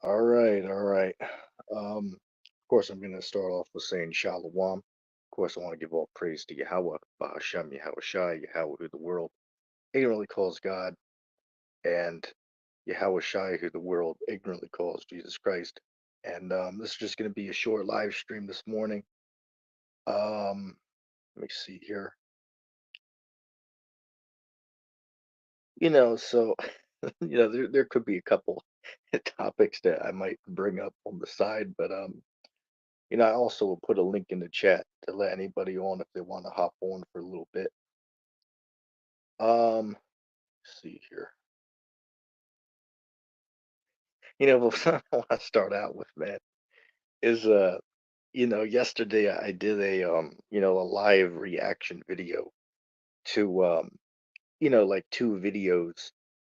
All right, all right. Of course, I'm going to start off with saying Shalom. Of course, I want to give all praise to Yahweh, Bahashem, Yahweh Shai, Yahweh, who the world ignorantly calls God, and Yahweh Shai, who the world ignorantly calls Jesus Christ. And this is just going to be a short live stream this morning. Let me see here. So, there could be a couple topics that I might bring up on the side, but I also will put a link in the chat to let anybody on if they want to hop on for a little bit. Let's see here. What I want to start out with, man, is yesterday I did a live reaction video to like two videos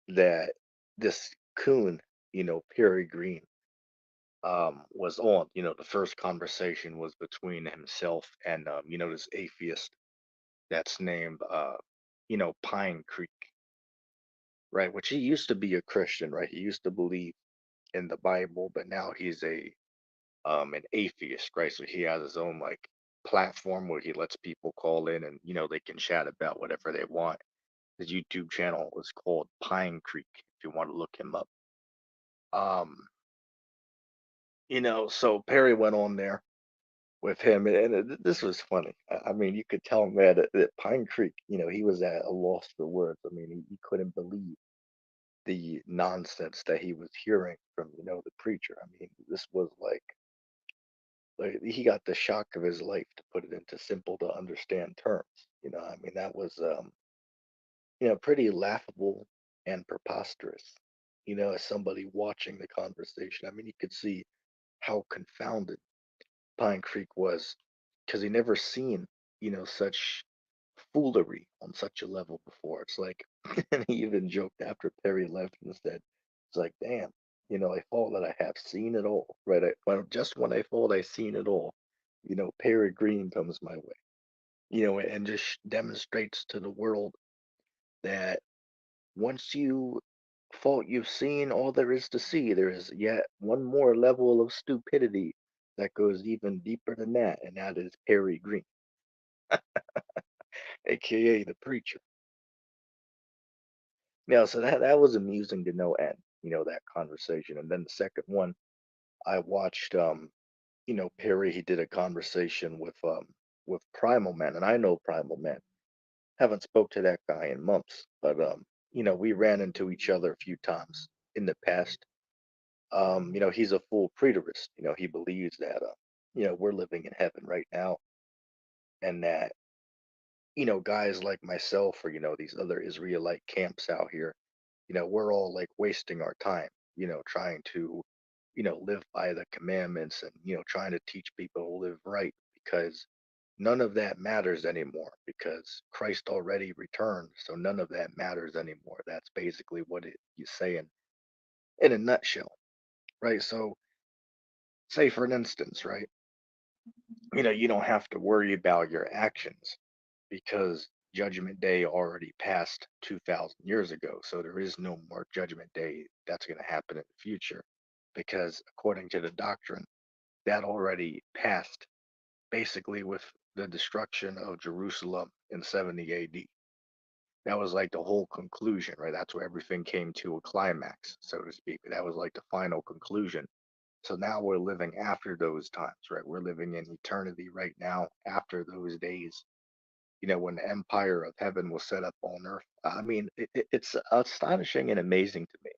that this coon, Perry Green, was on. The first conversation was between himself and this atheist that's named Pine Creek, right? Which he used to be a Christian, right? He used to believe in the Bible, but now he's a an atheist, right? So he has his own like platform where he lets people call in and they can chat about whatever they want. His YouTube channel is called Pine Creek if you want to look him up. Um, so Perry went on there with him, and this was funny. I mean, you could tell, man, that Pine Creek, he was at a loss for words. I mean, he couldn't believe the nonsense that he was hearing from, the preacher. I mean, this was like he got the shock of his life to put it into simple to understand terms. I mean, that was pretty laughable and preposterous. As somebody watching the conversation, I mean, you could see how confounded Pine Creek was because he never seen, such foolery on such a level before. It's like, and he even joked after Perry left and said, "It's like, damn, I thought that I have seen it all, right? Just when I thought I seen it all, Perry Green comes my way, and just demonstrates to the world that once you thought you've seen all there is to see, there is yet one more level of stupidity that goes even deeper than that, and that is Perry Green, aka the preacher." Yeah, so that was amusing to no end, that conversation. And then the second one, I watched Perry, he did a conversation with Primal Man, and I know Primal Man. Haven't spoke to that guy in months, but we ran into each other a few times in the past. He's a full preterist. He believes that we're living in heaven right now, and that guys like myself or these other Israelite camps out here, we're all like wasting our time, trying to, live by the commandments and, trying to teach people to live right because none of that matters anymore because Christ already returned. So none of that matters anymore. That's basically what you say in a nutshell, right? So say for an instance, right? You don't have to worry about your actions because Judgment Day already passed 2,000 years ago. So there is no more Judgment Day that's going to happen in the future because, according to the doctrine, that already passed basically with the destruction of Jerusalem in 70 AD. That was like the whole conclusion, right? That's where everything came to a climax, so to speak. That was like the final conclusion. So now we're living after those times, right? We're living in eternity right now after those days, when the empire of heaven was set up on earth. I mean, it's astonishing and amazing to me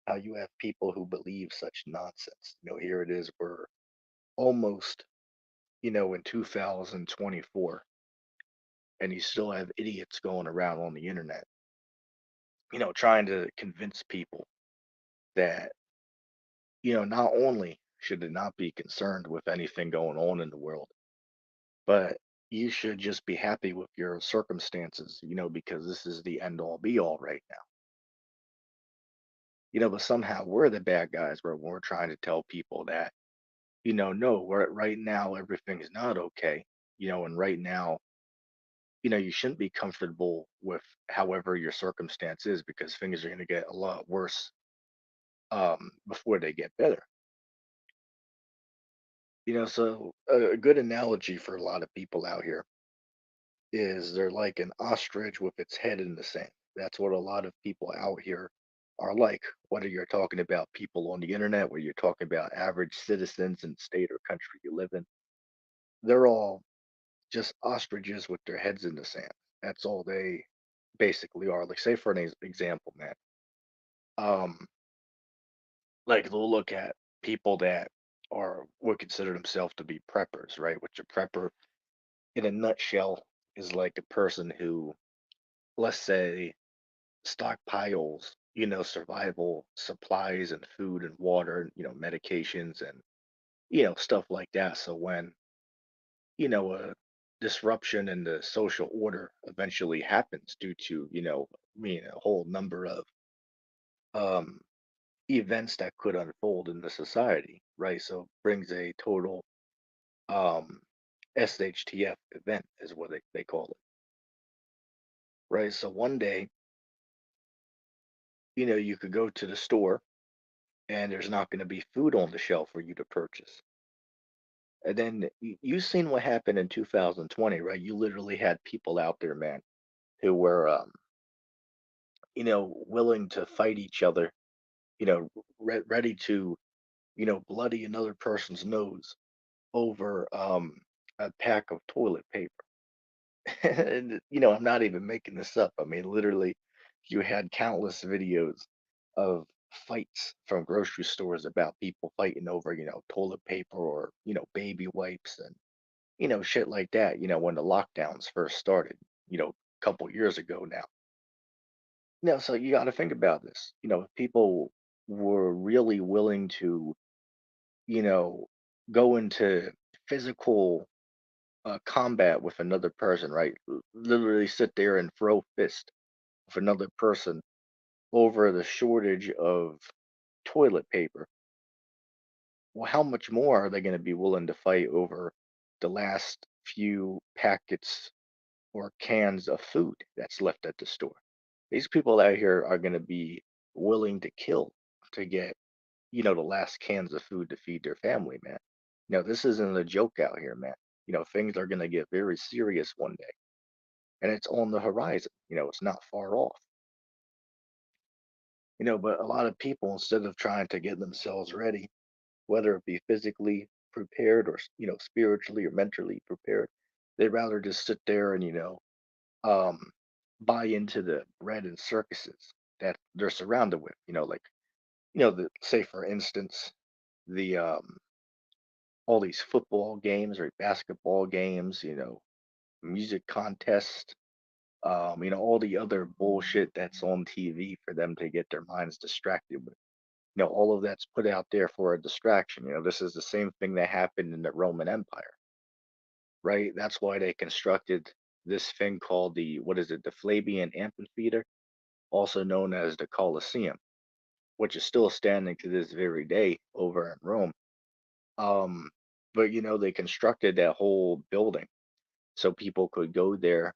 how you have people who believe such nonsense. Here it is, we're almost, in 2024, and you still have idiots going around on the internet, trying to convince people that, not only should it not be concerned with anything going on in the world, but you should just be happy with your circumstances, because this is the end all be all right now. But somehow we're the bad guys where we're trying to tell people that, no, we're right now everything is not okay, and right now, you shouldn't be comfortable with however your circumstance is because things are going to get a lot worse, before they get better. So a good analogy for a lot of people out here is they're like an ostrich with its head in the sand. That's what a lot of people out here are like. Whether you're talking about people on the internet, whether you're talking about average citizens in the state or country you live in, they're all just ostriches with their heads in the sand. That's all they basically are. Like, say for an example, man, um, like they'll look at people that are would consider themselves to be preppers, right? Which a prepper, in a nutshell, is like a person who, let's say, stockpiles, survival supplies and food and water, and, medications and, stuff like that. So when, a disruption in the social order eventually happens due to, a whole number of um, events that could unfold in the society, right? So brings a total um, SHTF event is what they call it, right? So one day, you could go to the store and there's not going to be food on the shelf for you to purchase. And then you seen what happened in 2020, right? You literally had people out there, man, who were, willing to fight each other, ready to, bloody another person's nose over a pack of toilet paper. And, I'm not even making this up. I mean, literally, you had countless videos of fights from grocery stores about people fighting over, toilet paper or, baby wipes and, shit like that, when the lockdowns first started, a couple years ago now. So you got to think about this. If people were really willing to, you know, go into physical combat with another person, right? Literally sit there and throw fist with another person over the shortage of toilet paper. Well, how much more are they going to be willing to fight over the last few packets or cans of food that's left at the store? These people out here are going to be willing to kill to get, the last cans of food to feed their family, man. This isn't a joke out here, man. Things are going to get very serious one day, and it's on the horizon. It's not far off. But a lot of people, instead of trying to get themselves ready, whether it be physically prepared or, spiritually or mentally prepared, they'd rather just sit there and, um, buy into the bread and circuses that they're surrounded with. Like, say for instance, the all these football games or basketball games, music contests, all the other bullshit that's on TV for them to get their minds distracted with. All of that's put out there for a distraction. This is the same thing that happened in the Roman Empire, right? That's why they constructed this thing called what is it, the Flavian Amphitheater, also known as the Colosseum, which is still standing to this very day over in Rome. Um, but they constructed that whole building so people could go there,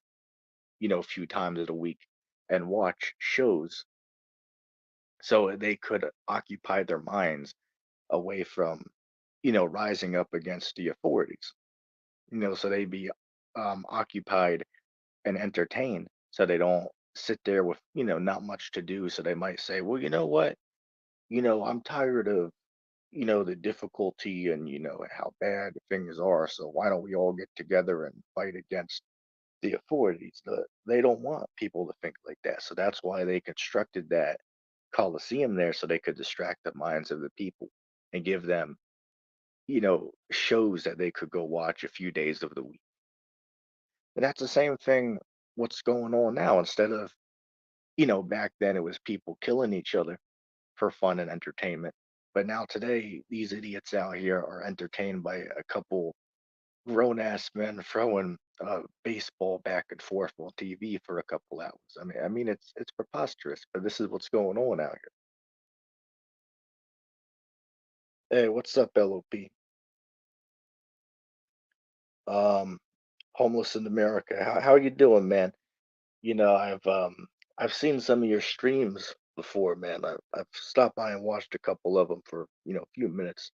a few times a week and watch shows so they could occupy their minds away from, rising up against the authorities, so they'd be occupied and entertained so they don't sit there with, not much to do. So they might say, well, you know what? I'm tired of, the difficulty and, how bad things are. So why don't we all get together and fight against the authorities? They don't want people to think like that. So that's why they constructed that Coliseum there so they could distract the minds of the people and give them, shows that they could go watch a few days of the week. And that's the same thing what's going on now. Instead of, back then it was people killing each other for fun and entertainment. But now today, these idiots out here are entertained by a couple grown ass men throwing baseball back and forth on TV for a couple hours. I mean, it's preposterous, but this is what's going on out here. Hey, what's up, LOP? Um, Homeless in America. How are you doing, man? I've seen some of your streams before, man. I've stopped by and watched a couple of them for, a few minutes.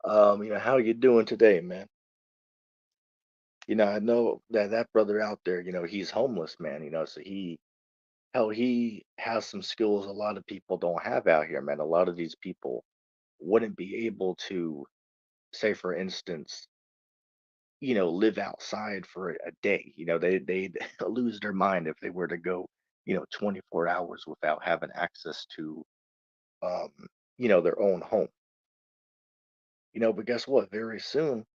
How you doing today, man? I know that that brother out there, he's homeless, man, so he has some skills a lot of people don't have out here, man. A lot of these people wouldn't be able to, say, for instance, live outside for a day. They'd lose their mind if they were to go, 24 hours without having access to, um, their own home. But guess what? Very soon,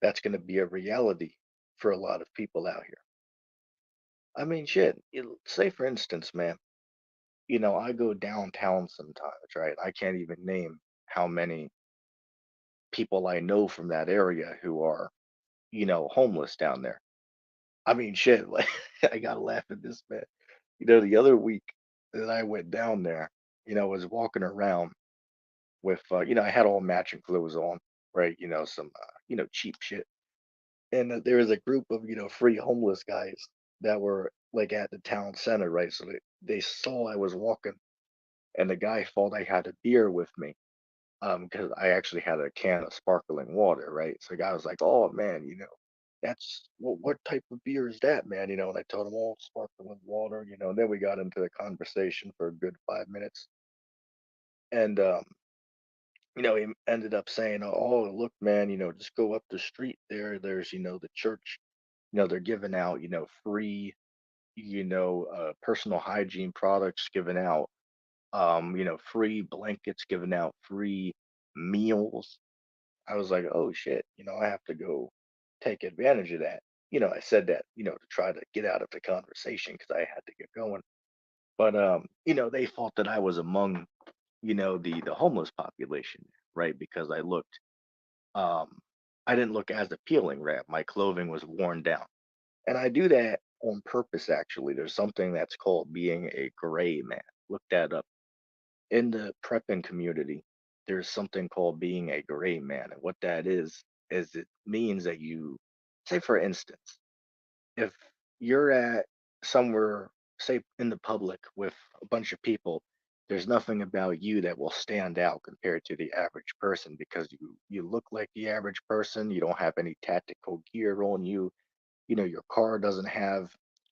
that's going to be a reality for a lot of people out here. I mean, shit. Say, for instance, man, I go downtown sometimes, right? I can't even name how many people I know from that area who are, homeless down there. I mean, shit. Like, I gotta laugh at this, man. The other week that I went down there, I was walking around with, I had all matching clothes on, right? Some, cheap shit. And there was a group of, free homeless guys that were like at the town center, right? So they saw I was walking, and the guy thought I had a beer with me, because I actually had a can of sparkling water, right? So the guy was like, "Oh man, that's what type of beer is that, man?" And I told him, "Oh, sparkling water," And then we got into the conversation for a good 5 minutes, and he ended up saying, "Oh, look, man, just go up the street there. There's, the church. They're giving out, free, personal hygiene products, giving out, free blankets, giving out free meals." I was like, "Oh shit, I have to go take advantage of that." I said that, to try to get out of the conversation because I had to get going. But they thought that I was among, the homeless population, right? Because um I didn't look as appealing, right? My clothing was worn down. And I do that on purpose actually. There's something that's called being a gray man. Look that up. In the prepping community, there's something called being a gray man. And what that is it means that you, say, for instance, if you're at somewhere, say in the public with a bunch of people, there's nothing about you that will stand out compared to the average person because you look like the average person. You don't have any tactical gear on you. Your car doesn't have,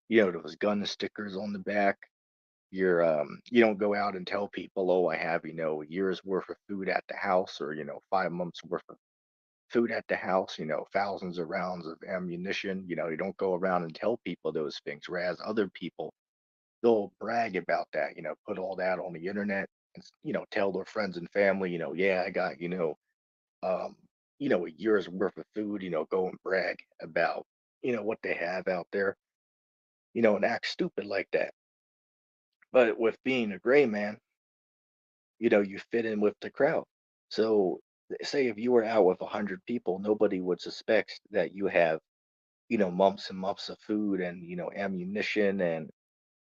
those gun stickers on the back. You don't go out and tell people, "Oh, I have, a year's worth of food at the house," or, 5 months worth of food at the house, thousands of rounds of ammunition. You don't go around and tell people those things. Whereas other people, they'll brag about that, put all that on the internet and, tell their friends and family, "Yeah, I got, um, a year's worth of food," go and brag about, what they have out there, and act stupid like that. But with being a gray man, you fit in with the crowd. So, say if you were out with 100 people, nobody would suspect that you have, months and months of food and, ammunition and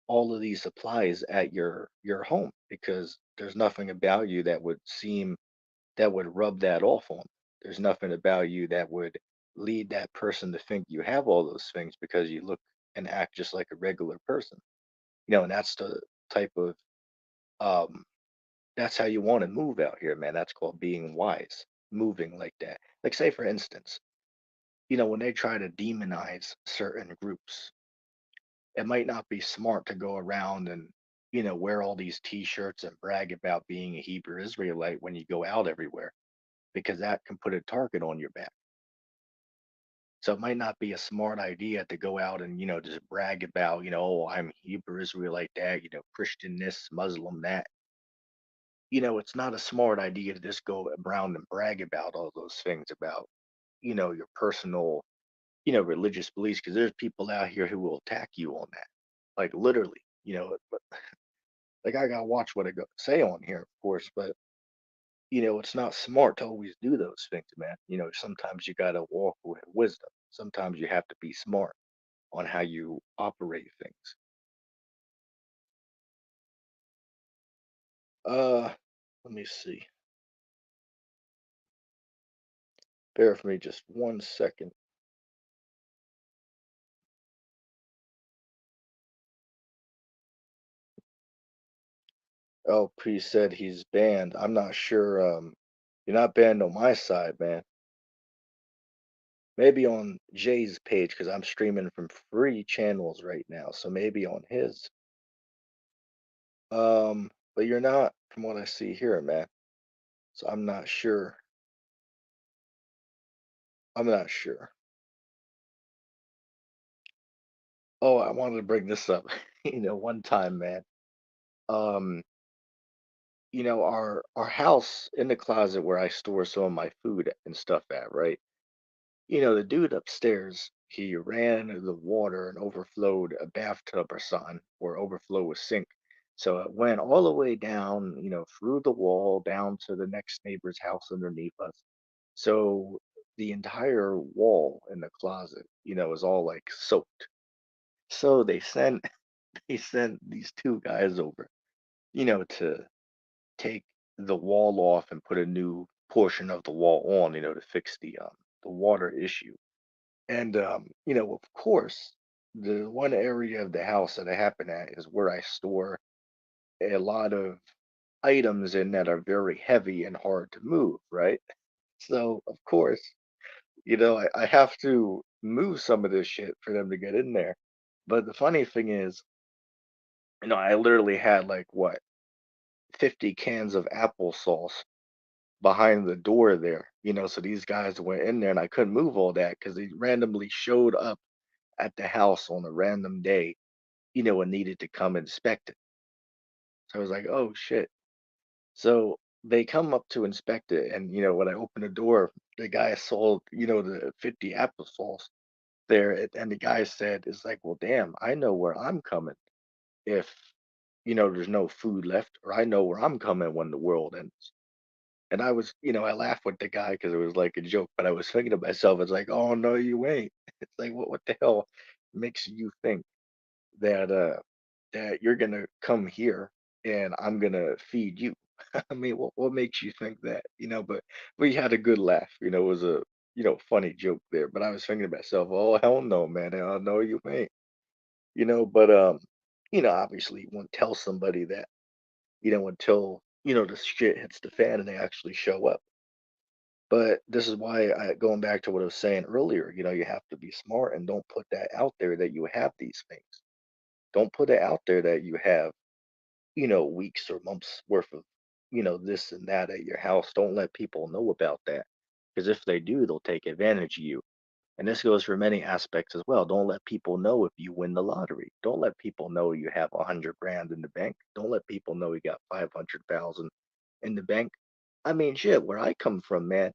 all of these supplies at your home because there's nothing about you that would rub that off on. There's nothing about you that would lead that person to think you have all those things because you look and act just like a regular person. And that's the type of um that's how you want to move out here, man. That's called being wise, moving like that. Like, say, for instance, when they try to demonize certain groups, it might not be smart to go around and, wear all these t shirts and brag about being a Hebrew Israelite when you go out everywhere, because that can put a target on your back. So it might not be a smart idea to go out and, just brag about, "Oh, I'm Hebrew Israelite that, Christian this, Muslim that." It's not a smart idea to just go around and brag about all those things about, your personal, religious beliefs, because there's people out here who will attack you on that. Like literally, but like I gotta watch what I go say on here, of course, but it's not smart to always do those things, man. Sometimes you gotta walk with wisdom. Sometimes you have to be smart on how you operate things. Uh, let me see. Bear with me just 1 second. LP said he's banned. I'm not sure. You're not banned on my side, man. Maybe on Jay's page because I'm streaming from free channels right now. So maybe on his. But you're not from what I see here, man. So I'm not sure. I'm not sure. Oh, I wanted to bring this up. One time, man. Um, our house in the closet where I store some of my food and stuff at, right? The dude upstairs, he ran the water and overflowed a bathtub or something, or overflow a sink. So it went all the way down, through the wall down to the next neighbor's house underneath us. So the entire wall in the closet, is all like soaked. So they sent these two guys over, to take the wall off and put a new portion of the wall on, to fix the water issue. And of course, the one area of the house that I happen at is where I store a lot of items in that are very heavy and hard to move, right? So of course, I have to move some of this shit for them to get in there. But the funny thing is, I literally had like what 50 cans of applesauce behind the door there, so these guys went in there and I couldn't move all that because they randomly showed up at the house on a random day, and needed to come inspect it. So I was like, oh shit. So they come up to inspect it, and when I opened the door, the guy saw, the 50 applesauce there, and the guy said, "It's like, well, damn, I know where I'm coming if there's no food left, or I know where I'm coming when the world ends." And I was, I laughed with the guy because it was like a joke, but I was thinking to myself, it's like, oh no, you ain't. It's like, what the hell makes you think that that you're gonna come here and I'm gonna feed you? I mean, what makes you think that? But we had a good laugh. It was a funny joke there. But I was thinking to myself, oh hell no, man, I know you ain't. But obviously you won't tell somebody that, until the shit hits the fan and they actually show up. But this is why going back to what I was saying earlier, you have to be smart and don't put that out there that you have these things. Don't put it out there that you have, weeks or months worth of, this and that at your house. Don't let people know about that. Because if they do, they'll take advantage of you. And this goes for many aspects as well. Don't let people know if you win the lottery. Don't let people know you have 100 grand in the bank. Don't let people know you got 500,000 in the bank. I mean, shit, where I come from, man,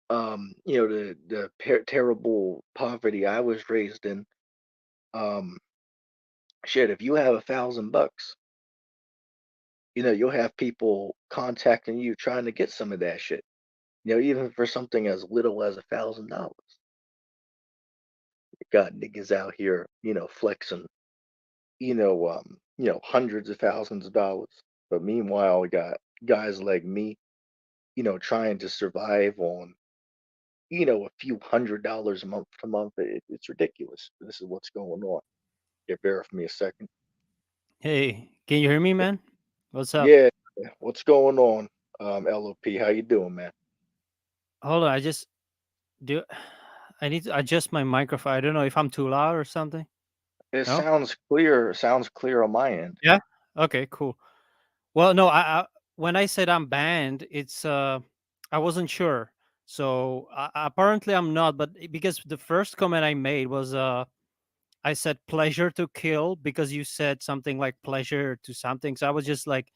the terrible poverty I was raised in, um, shit, if you have $1,000, you'll have people contacting you trying to get some of that shit. Even for something as little as $1,000. Got niggas out here, flexing, hundreds of thousands of dollars. But meanwhile, we got guys like me, trying to survive on, a few $100s a month to month. It's ridiculous. This is what's going on. Yeah, bear with me a second. Hey, can you hear me, man? What's up? Yeah, what's going on? LOP, how you doing, man? Hold on, I just do. I need to adjust my microphone. I don't know if I'm too loud or something. It No. sounds clear. Sounds clear on my end. Yeah. Okay. Cool. Well, no. When I said I'm banned, it's I wasn't sure. So apparently I'm not. But because the first comment I made was I said pleasure to kill because you said something like pleasure to something. So I was just like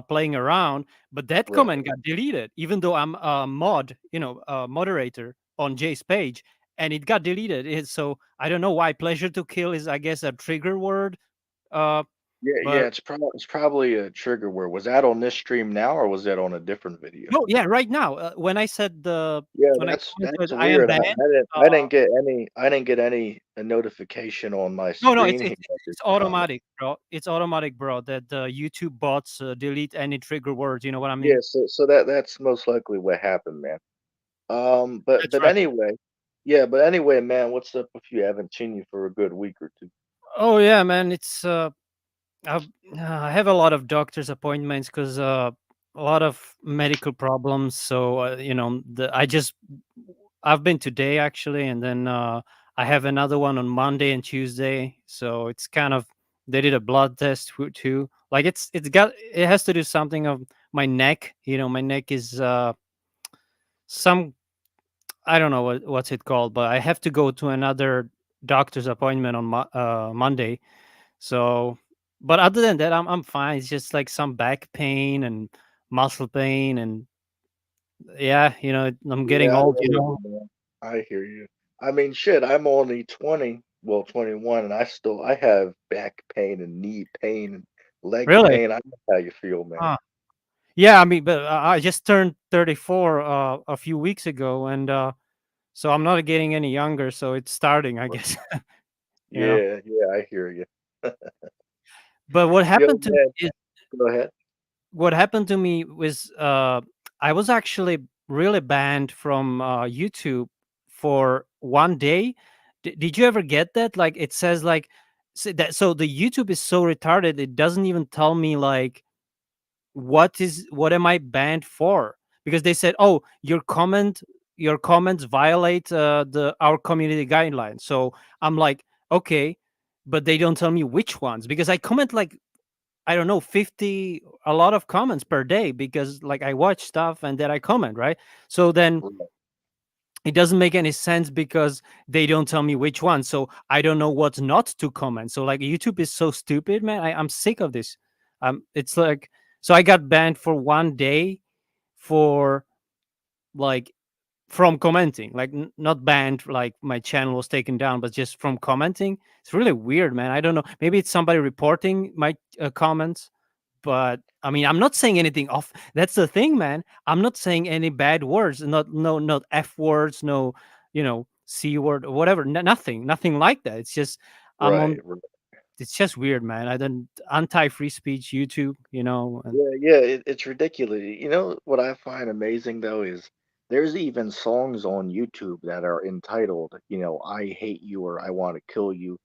playing around, but that Right. comment got deleted, even though I'm a mod, a moderator on Jay's page, and it got deleted. So I don't know why. Pleasure to kill is, I guess, a trigger word. Uh, Yeah, yeah. but It's probably a trigger word. Was that on this stream now, or was that on a different video? no, yeah, right now, when I said Yeah, when I that's commented, I am weird. I, banned. I didn't Uh, I didn't get any I didn't get any notification on my no, no, screen here that this it's comment. automatic, bro. It's automatic, bro. That the YouTube bots delete any trigger words. You know what I Yeah, mean? so that's most likely what happened, man. But That's but right. anyway, yeah, but anyway, man, what's up if you haven't seen you for a good week or two? Oh yeah, man. It's I've, I have a lot of doctor's appointments because a lot of medical problems. So I've been today actually, and then I have another one on Monday and Tuesday. So it's kind of they did a blood test too. Like it has to do something of my neck. My neck is some I don't know what's it called, but I have to go to another doctor's appointment on Monday. So, but other than that, I'm fine. It's just like some back pain and muscle pain, and yeah, I'm getting Yeah, I old. hear you, man. I hear you. I mean, shit, I'm only 20, well, 21, and I have back pain and knee pain and leg Really? pain. I know how you feel, man. Huh. Yeah, I mean, but I just turned 34 a few weeks ago, and so I'm not getting any younger. So it's starting, I Right. guess. you know. Yeah, yeah, I hear you. But what Yo, happened to me man, is go ahead. what happened to me was I was actually really banned from YouTube for 1 day. Did you ever get that? Like it says like so the YouTube is so retarded it doesn't even tell me like what am I banned for? Because they said, "Oh, your comments violate the our community guidelines." So I'm like, "Okay," but they don't tell me which ones because I comment like I don't know, 50, a lot of comments per day because like I watch stuff and then I comment, right? So then Right, it doesn't make any sense because they don't tell me which one. So I don't know what not to comment. So like YouTube is so stupid, man. I'm sick of this. It's like so I got banned for 1 day for like from commenting, like not banned, like my channel was taken down, but just from commenting. It's really weird, man. I don't know. Maybe it's somebody reporting my comments, but I mean, I'm not saying anything off. That's the thing, man. I'm not saying any bad words, not f words, no, c word or whatever. Nothing like that. It's just I'm on. right, right. It's just weird, man. I don't anti free speech YouTube, and Yeah, yeah, it's ridiculous. You know what I find amazing though is there's even songs on YouTube that are entitled, "I hate you" or "I want to kill you."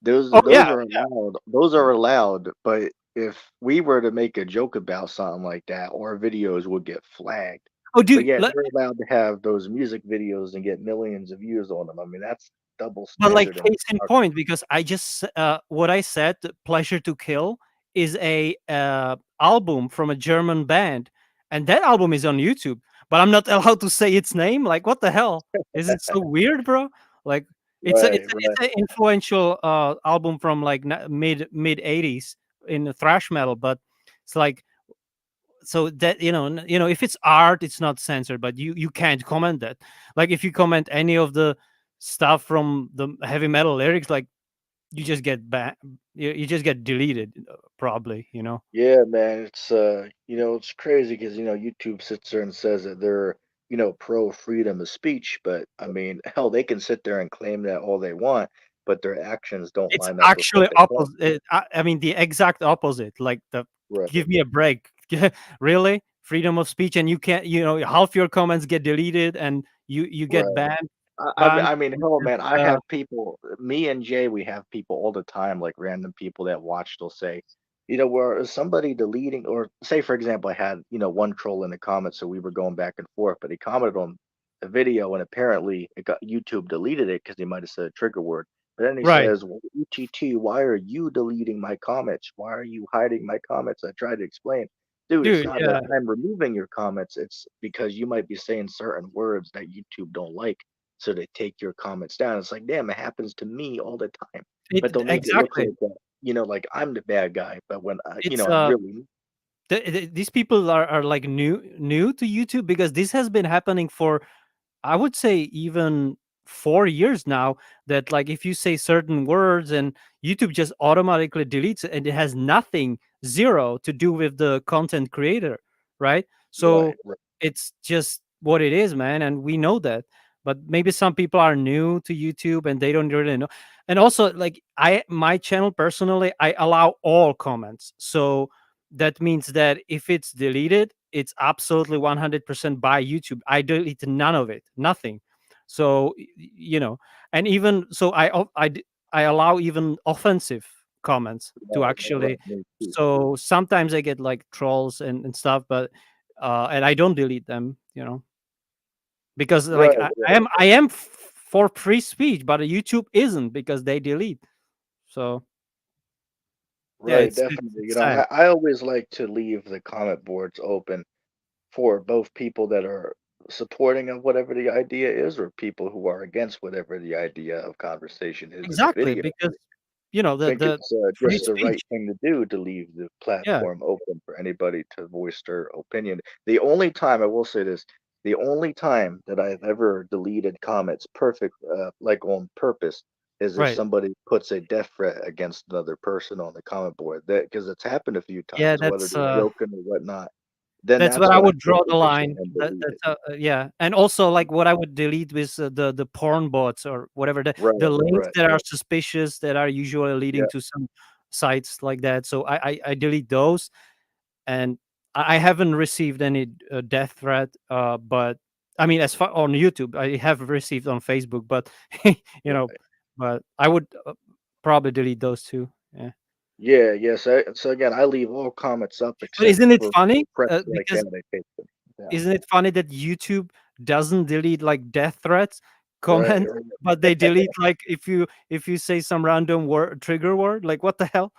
Those oh those yeah, are allowed. Those are allowed, but if we were to make a joke about something like that, our videos would get flagged. oh But dude, yet they're allowed to have those music videos and get millions of views on them. I mean, that's double but like standard and case in point, because I just what I said, "Pleasure to Kill" is a album from a German band, and that album is on YouTube. But I'm not allowed to say its name. Like, what the hell? Is it so weird, bro? Like, right, right. it's an influential album from like mid '80s in the thrash metal, but it's like so that if it's art it's not censored, but you can't comment that. Like if you comment any of the stuff from the heavy metal lyrics, like you just get you just get deleted, probably. Yeah, man, it's crazy because YouTube sits there and says that they're, pro freedom of speech, but I mean, hell, they can sit there and claim that all they want, but their actions don't It's line up with what actually they claim. opposite. I mean the exact opposite. Like the Right. give me a break. Really, freedom of speech, and you can't, half your comments get deleted and you get Right. banned I mean, hell, because, man, I have people, me and Jay, we have people all the time, like random people that watch, they'll say, where somebody deleting, or say, for example, I had, one troll in the comments, so we were going back and forth, but he commented on a video and apparently YouTube deleted it because he might have said a trigger word. But then he right. says, well, ETT, why are you deleting my comments? Why are you hiding my comments? I tried to explain. Dude, it's Dude, not that yeah. I'm removing your comments. It's because you might be saying certain words that YouTube don't like, so they take your comments down. It's like, damn, it happens to me all the time. But they'll make it look Exactly. like that, like I'm the bad guy. But when It's I'm really these people are like new to YouTube because this has been happening for, I would say, even 4 years now. That like if you say certain words and YouTube just automatically deletes it, and it has nothing, zero to do with the content creator, right? So right, right, it's just what it is, man, and we know that. But maybe some people are new to YouTube and they don't really know. And also, like my channel personally, I allow all comments. So that means that if it's deleted, it's absolutely 100% by YouTube. I delete none of it, nothing. So and even so, I allow even offensive comments to Right, actually. right, me too. So sometimes I get like trolls and stuff, but and I don't delete them, because like Right, right, I am for free speech, but YouTube isn't because they delete. So yeah, right, it's definitely. sad. I always like to leave the comment boards open for both people that are supporting of whatever the idea is or people who are against whatever the idea of conversation is in the Exactly, video. because I think the it's free just the speech. right thing to do to leave the Yeah, platform open for anybody to voice their opinion. The only time I will say this, the only time that I've ever deleted comments perfect, like on purpose, is if right. somebody puts a death threat against another person on the comment board. That because it's happened a few Yeah, times, whether they're joking or whatnot. Then that's what that's I when I would pay draw the attention line. and That delete that's it. yeah, and also like what I would delete was the porn bots or whatever, the Right, links right. that are suspicious, that are usually leading Yeah, to some sites like that. So I delete those, and I haven't received any death threat. But I mean, as far on YouTube, I have received on Facebook, but you know, right. but I would probably delete those too. Yeah. Yeah, yes. So again, I leave all comments up But except isn't it for funny? press like Because that. I take them down. isn't it funny that YouTube doesn't delete like death threats Right, comments, but they right. delete like if you say some random word, trigger word? Like what the hell?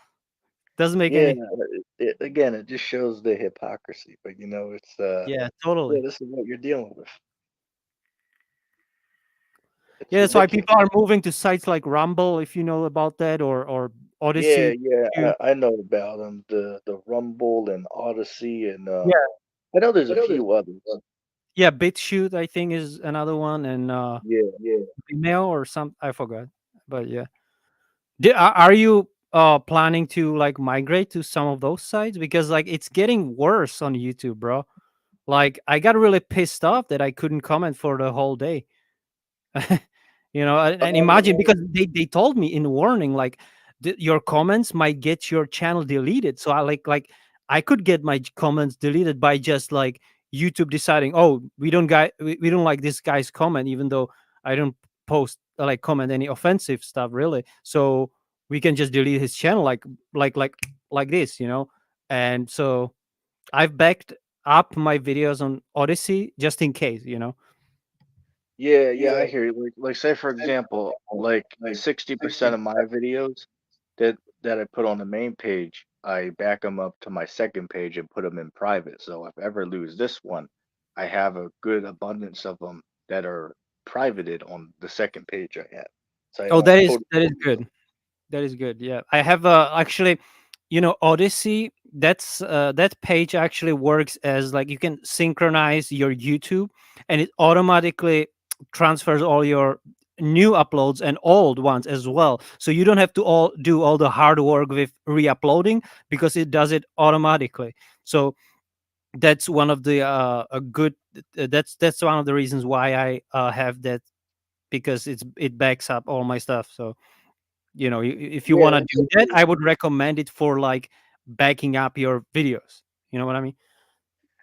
Doesn't make Yeah, any. again, it just shows the hypocrisy. But it's Yeah, yeah, totally. this is what you're dealing with. It's Yeah, that's why ridiculous. people are moving to sites like Rumble, if you know about that, or Yeah, Odyssey yeah, too. I know about them. The Rumble and Odyssey and Yeah, I know there's a few others. yeah. BitChute, I think, is another one, and Yeah, Vimeo or some, I forgot, but yeah. Are you planning to like migrate to some of those sites, because like it's getting worse on YouTube, bro? Like I got really pissed off that I couldn't comment for the whole day. And um, imagine, because they told me in warning, like your comments might get your channel deleted. So I could get my comments deleted by just like YouTube deciding, oh, we don't like this guy's comment, even though I don't post like comment any offensive stuff really. So we can just delete his channel, like like like this. And so I've backed up my videos on Odyssey just in case. yeah, yeah, I hear you. Like say for example, like 60% of my videos that I put on the main page, I back them up to my second page and put them in private. So if I ever lose this one, I have a good abundance of them that are privated on the second page I have. So I Oh, don't that totally is lose them. good. That is good. Yeah, I have actually, Odyssey. That page actually works as like you can synchronize your YouTube, and it automatically transfers all your new uploads and old ones as well. So you don't have to all do all the hard work with re-uploading, because it does it automatically. So that's one of the a good. That's one of the reasons why I have that, because it backs up all my stuff. So if you Yeah, want to that's do that, I would recommend it for like backing up your videos. You know what I mean?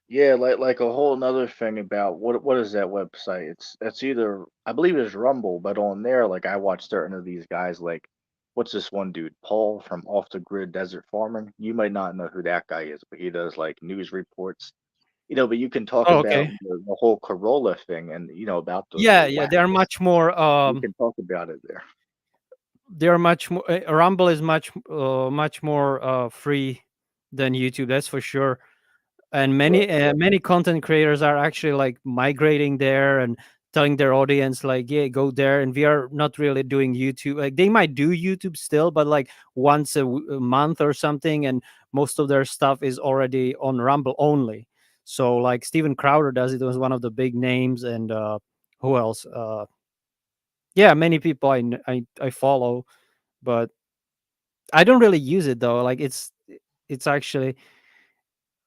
yeah, like a whole nother thing about what is that website? It's either I believe it's Rumble, but on there, like I watch certain of these guys, like what's this one dude, Paul from Off the Grid Desert Farming. You might not know who that guy is, but he does like news reports. But you can talk Oh, about okay. the whole Corolla thing and about the Yeah, yeah, wax. You can talk about it there. they are much more. Rumble is much more free than YouTube. That's for sure. And Right. many content creators are actually like migrating there and telling their audience like, yeah, go there. And we are not really doing YouTube. Like they might do YouTube still, but like once a month or something, and most of their stuff is already on Rumble only. So like Steven Crowder does it. Was one of the big names. And who else? Yeah, many people I follow, but I don't really use it though. Like it's actually,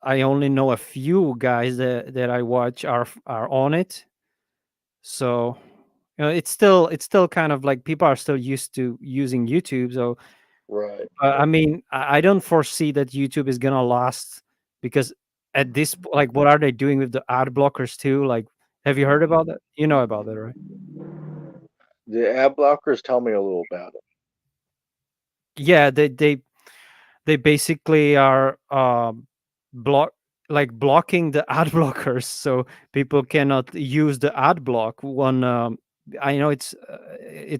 I only know a few guys that I watch are on it. So it's still kind of like people are still used to using YouTube. So Right. I mean, I don't foresee that YouTube is gonna last, because at this like what are they doing with the ad blockers too? Like, have you heard about that? You know about that, right? The ad blockers tell me a little about it. Yeah, they basically are block like blocking the ad blockers, so people cannot use the ad block. One, I know it's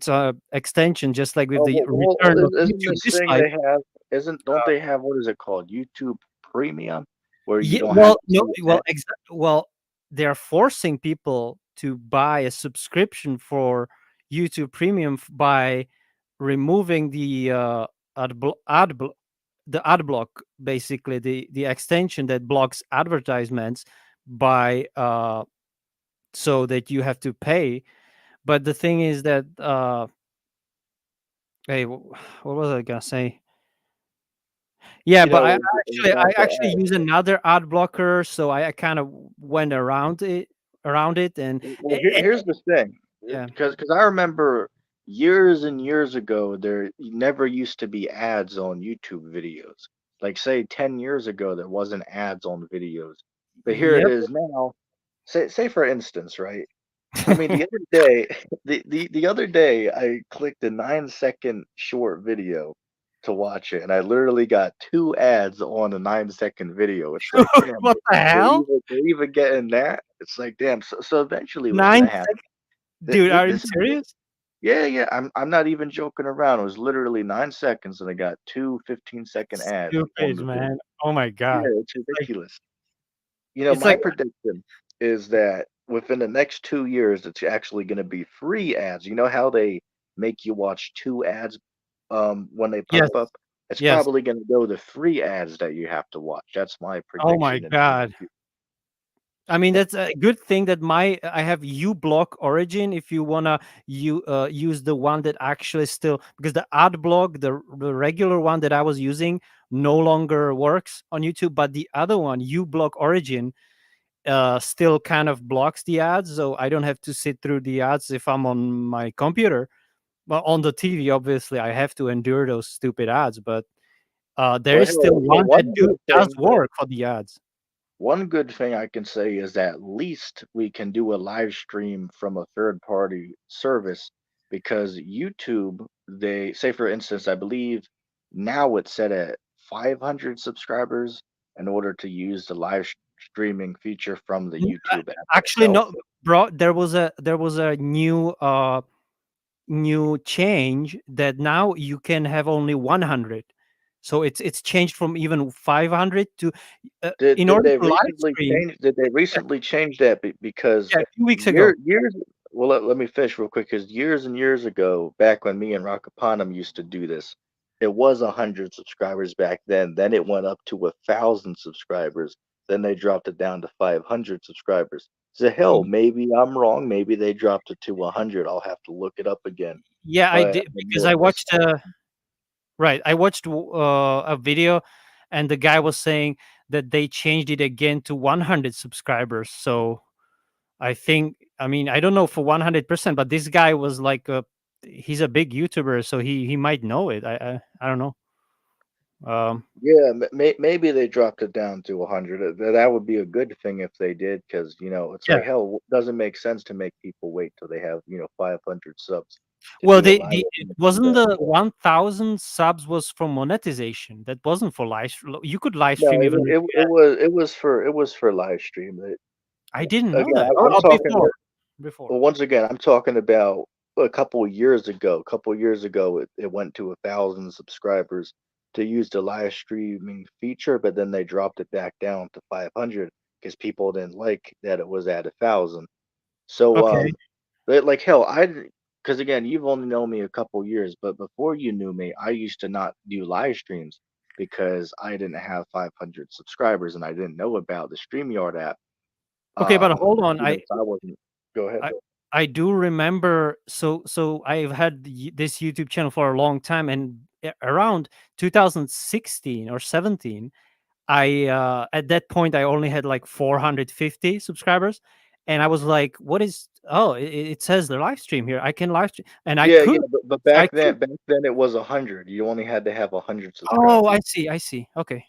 a extension, just like with Oh, the well, return of isn't YouTube this thing dislike. they have? Isn't don't they have what is it called? YouTube Premium, where you Yeah, don't have well, to no, see well, ads. well, they're forcing people to buy a subscription for YouTube Premium by removing the the ad block, basically the extension that blocks advertisements by so that you have to pay. But the thing is that hey, what was I gonna say? Yeah, You but know, I without the actually ads. use another ad blocker, so I kind of went around it, and Well, here's the thing, yeah, because I remember years and years ago, there never used to be ads on YouTube videos. Like say 10 years ago, there wasn't ads on videos, but here it yep. is now. Say for instance, right? I mean, the other day, the other day, I clicked a 9-second short video to watch it, and I literally got two ads on a 9-second video. It's like, damn, What the hell? they're even getting that. It's like, damn. So eventually, what's Nine gonna happen? seconds, dude? Are you This is serious? yeah, yeah. I'm not even joking around. It was literally 9 seconds, and I got two 15-second ads on Stupid, the man. video. Oh my Yeah, god. it's Like ridiculous. it's My like prediction is that within the next 2 years, it's actually going to be free ads. You know how they make you watch two ads when they yes, pop up? It's yes. probably going to go to free ads that you have to watch. That's my Oh my prediction in the near god. future. I mean, that's a good thing that my I have uBlock Origin. If you wanna use the one that actually still, because the ad block, the regular one that I was using, no longer works on YouTube, but the other one, uBlock Origin, still kind of blocks the ads, so I don't have to sit through the ads if I'm on my computer. Well, on the TV, obviously, I have to endure those stupid ads, but there Well, is still well, one that does work for the ads. one good thing I can say is at least we can do a live stream from a third party service because YouTube, they say for instance, I believe now it's set at 500 subscribers in order to use the streaming feature from the N- YouTube app Actually, itself. no, bro. There was a new change that now you can have only 100. So it's changed from even 500 to Did in did order they to live recently stream. change did they Yeah, recently change that because yeah, a few weeks ago. years well let me finish real quick because years and years ago, back when me and Rockapanam used to do this, it was 100 subscribers back then it went up to 1,000 subscribers, then they dropped it down to 500 subscribers. So hell, maybe I'm wrong, maybe they dropped it to 100. I'll have to look it up again, Yeah, I but did I because know I it was watched right. I watched a video, and the guy was saying that they changed it again to 100 subscribers. So I think, I mean, I don't know for 100%, but this guy was like he's a big YouTuber, so he might know it. I don't know. Um, yeah, maybe they dropped it down to 100. That would be a good thing if they did, because it's yeah. like hell, it doesn't make sense to make people wait till they have 500 subs to Well, do a live the it stream from wasn't that. the 1,000 subs was for monetization. That wasn't for you could live No, stream even if you had. it was for live stream. I didn't know Again, that. I'm Oh, talking. before. Well, once again, I'm talking about a couple of years ago. A couple of years ago, it went to 1,000 subscribers to use the live streaming feature, but then they dropped it back down to 500 because people didn't like that it was at 1,000. So, Okay. like hell, I didn't, because again, you've only known me a couple years, but before you knew me, I used to not do live streams because I didn't have 500 subscribers and I didn't know about the StreamYard app. Okay, but hold on. So I wasn't. Go ahead. I I do remember. So I've had this YouTube channel for a long time, and around 2016 or 17, I at that point I only had like 450 subscribers, and I was like, "What is? Oh, it says the live stream here. I can live stream, and Yeah, yeah, but I could. back then it was 100. You only had to have 100 Oh, subscribers. I see. Okay,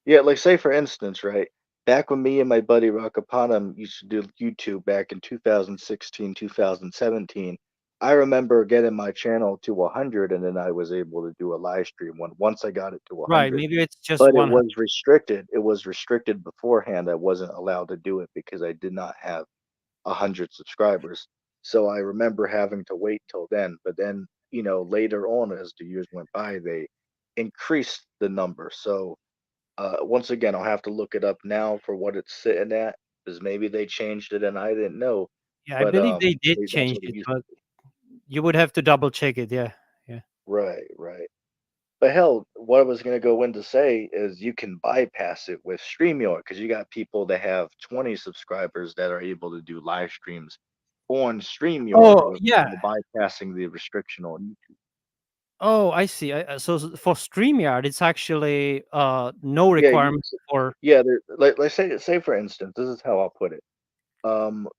Yeah, like say for instance, right? Back when me and my buddy Rockapanam used to do YouTube back in 2016, 2017, I remember getting my channel to 100, and then I was able to do a live stream once I got it to Right, 100. maybe it's just But it 100. was restricted. It was restricted beforehand. I wasn't allowed to do it because I did not have 100 subscribers. So I remember having to wait till then. But then, later on as the years went by, they increased the number. So once again, I'll have to look it up now for what it's sitting at, because maybe they changed it and I didn't know. Yeah, I But believe they did that's change what it it, used to but be. you would have to double check it. Yeah, yeah. Right, right. But hell, what I was gonna go in to say is you can bypass it with StreamYard because you got people that have 20 subscribers that are able to do live streams on StreamYard Oh, with yeah. bypassing the restriction on YouTube. Oh, I see. For StreamYard, it's actually no Yeah, requirement for. yeah. Like say for instance, this is how I'll put it.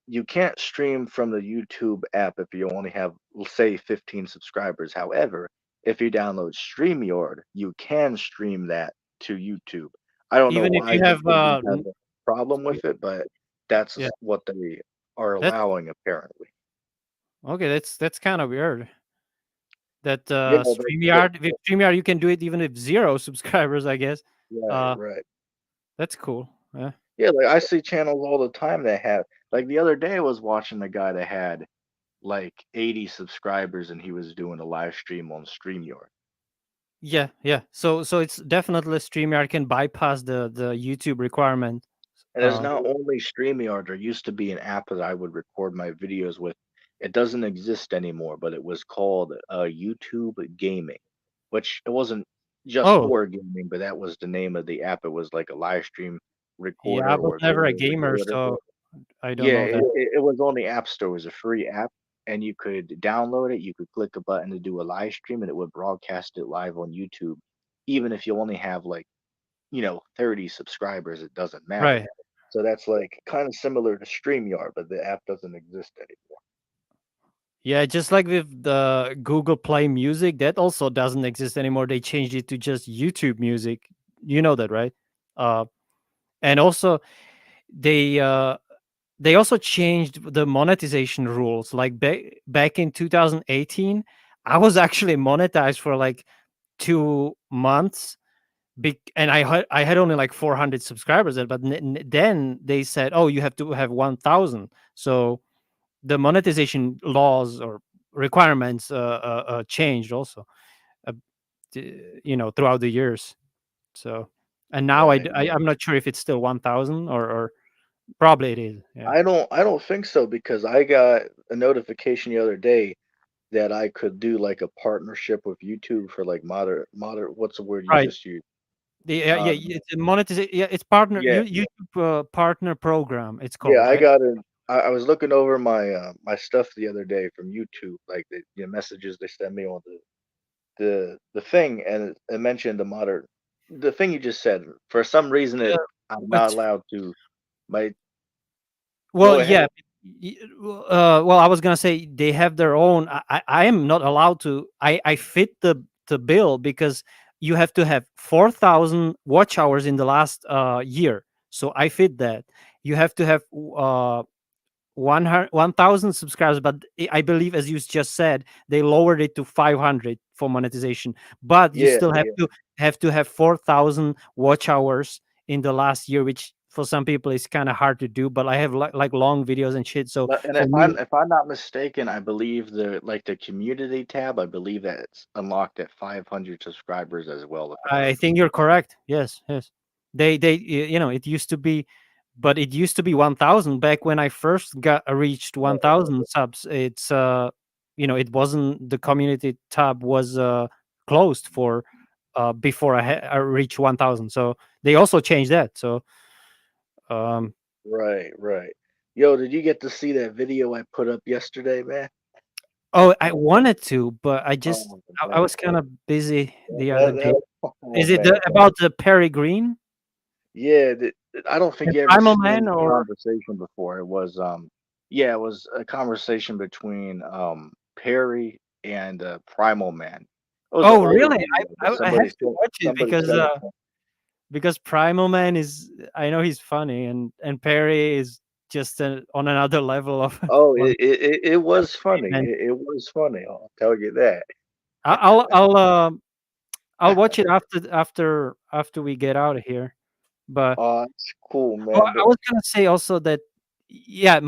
You can't stream from the YouTube app if you only have, let's say, 15 subscribers. However, if you download StreamYard, you can stream that to YouTube. I don't know Even if why you have YouTube has a problem y- with it, but yeah, that's what they are that's allowing apparently. okay. That's kind of weird. That Yeah, StreamYard, with StreamYard, you can do it even with zero subscribers, I guess. right, Uh, right. that's cool. Yeah. Yeah, like I see channels all the time that have, like the other day I was watching a guy that had like 80 subscribers and he was doing a live stream on StreamYard. Yeah, yeah. So it's definitely StreamYard can bypass the YouTube requirement. And it's Uh, not only StreamYard, there used to be an app that I would record my videos with. It doesn't exist anymore, but it was called YouTube Gaming, which it wasn't just oh, for gaming, but that was the name of the app. It was like a live stream yeah. I recorder was or never a video gamer, recorder. so I don't Yeah, know that. it was on the App Store. It was a free app, and you could download it. You could click a button to do a live stream, and it would broadcast it live on YouTube, even if you only have like 30 subscribers, it doesn't matter. Right. So that's like kind of similar to StreamYard, but the app doesn't exist anymore. Yeah, just like with the Google Play Music, that also doesn't exist anymore. They changed it to just YouTube Music. You know that, right? Uh, and also they uh, they also changed the monetization rules. Like back in 2018, I was actually monetized for like 2 months. And I had only like 400 subscribers, but then they said, "Oh, you have to have 1,000." So the monetization laws or requirements changed also, uh, throughout the years. So, and now Right. I'm not sure if it's still 1,000 or probably it is. Yeah. I don't think so because I got a notification the other day that I could do like a partnership with YouTube for like moderate what's the word you Right. just used? It's a monetization. Yeah, it's partner Yeah, YouTube partner program. It's yeah, called, I right? got it. I was looking over my stuff the other day from YouTube, like the messages they sent me on the thing, and it mentioned the thing you just said. For some reason, Yeah, I'm not it's allowed to. My Well, Go ahead. yeah. Well, I was gonna say they have their own. I am not allowed to. I fit the bill because you have to have 4,000 watch hours in the last year. So I fit that. You have to have 1,000 subscribers, but I believe, as you just said, they lowered it to 500 for monetization. But you Yeah, still yeah. have to have 4,000 watch hours in the last year, which for some people is kind of hard to do. But I have like long videos and shit. So And for me, if I'm not mistaken, I believe the community tab, I believe that it's unlocked at 500 subscribers as well, if I'm I not think you're mistaken. correct. Yes, yes. It used to be, but it used to be 1,000 back when I first got reached Right. 1,000 subs. It wasn't, the community tab was closed for before I reached 1,000. So they also changed that. So um, Right, right. Yo, did you get to see that video I put up yesterday, man? oh, I wanted to, but Oh I man. was kind of busy the other That, day. that, oh Is it man. about the Perry Green Yeah, I don't think and you ever Primal seen Man, the or? conversation before. It was yeah, it was a conversation between Perry and Primal Man. It was an Oh, older really? video, but I have to watch it somebody sent it. because Primal Man is, I know he's funny, and Perry is just on another level of Oh, fun it was funny. entertainment. It was funny. I'll tell you that. I- I'll I'll uh, I'll watch it after we get out of here. But Oh, it's cool, oh, man. I was gonna say also that yeah,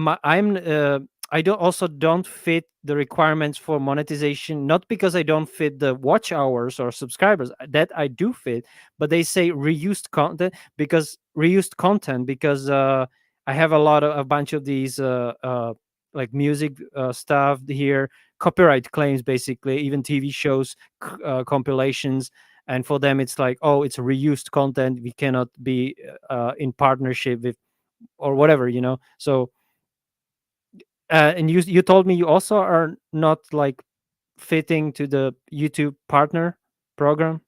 I don't fit the requirements for monetization, not because I don't fit the watch hours or subscribers that I do fit, but they say reused content because I have a bunch of these like music stuff here, copyright claims basically, even TV shows compilations, and for them it's like, oh, it's reused content, we cannot be in partnership with or whatever, so and you told me you also are not like fitting to the YouTube partner program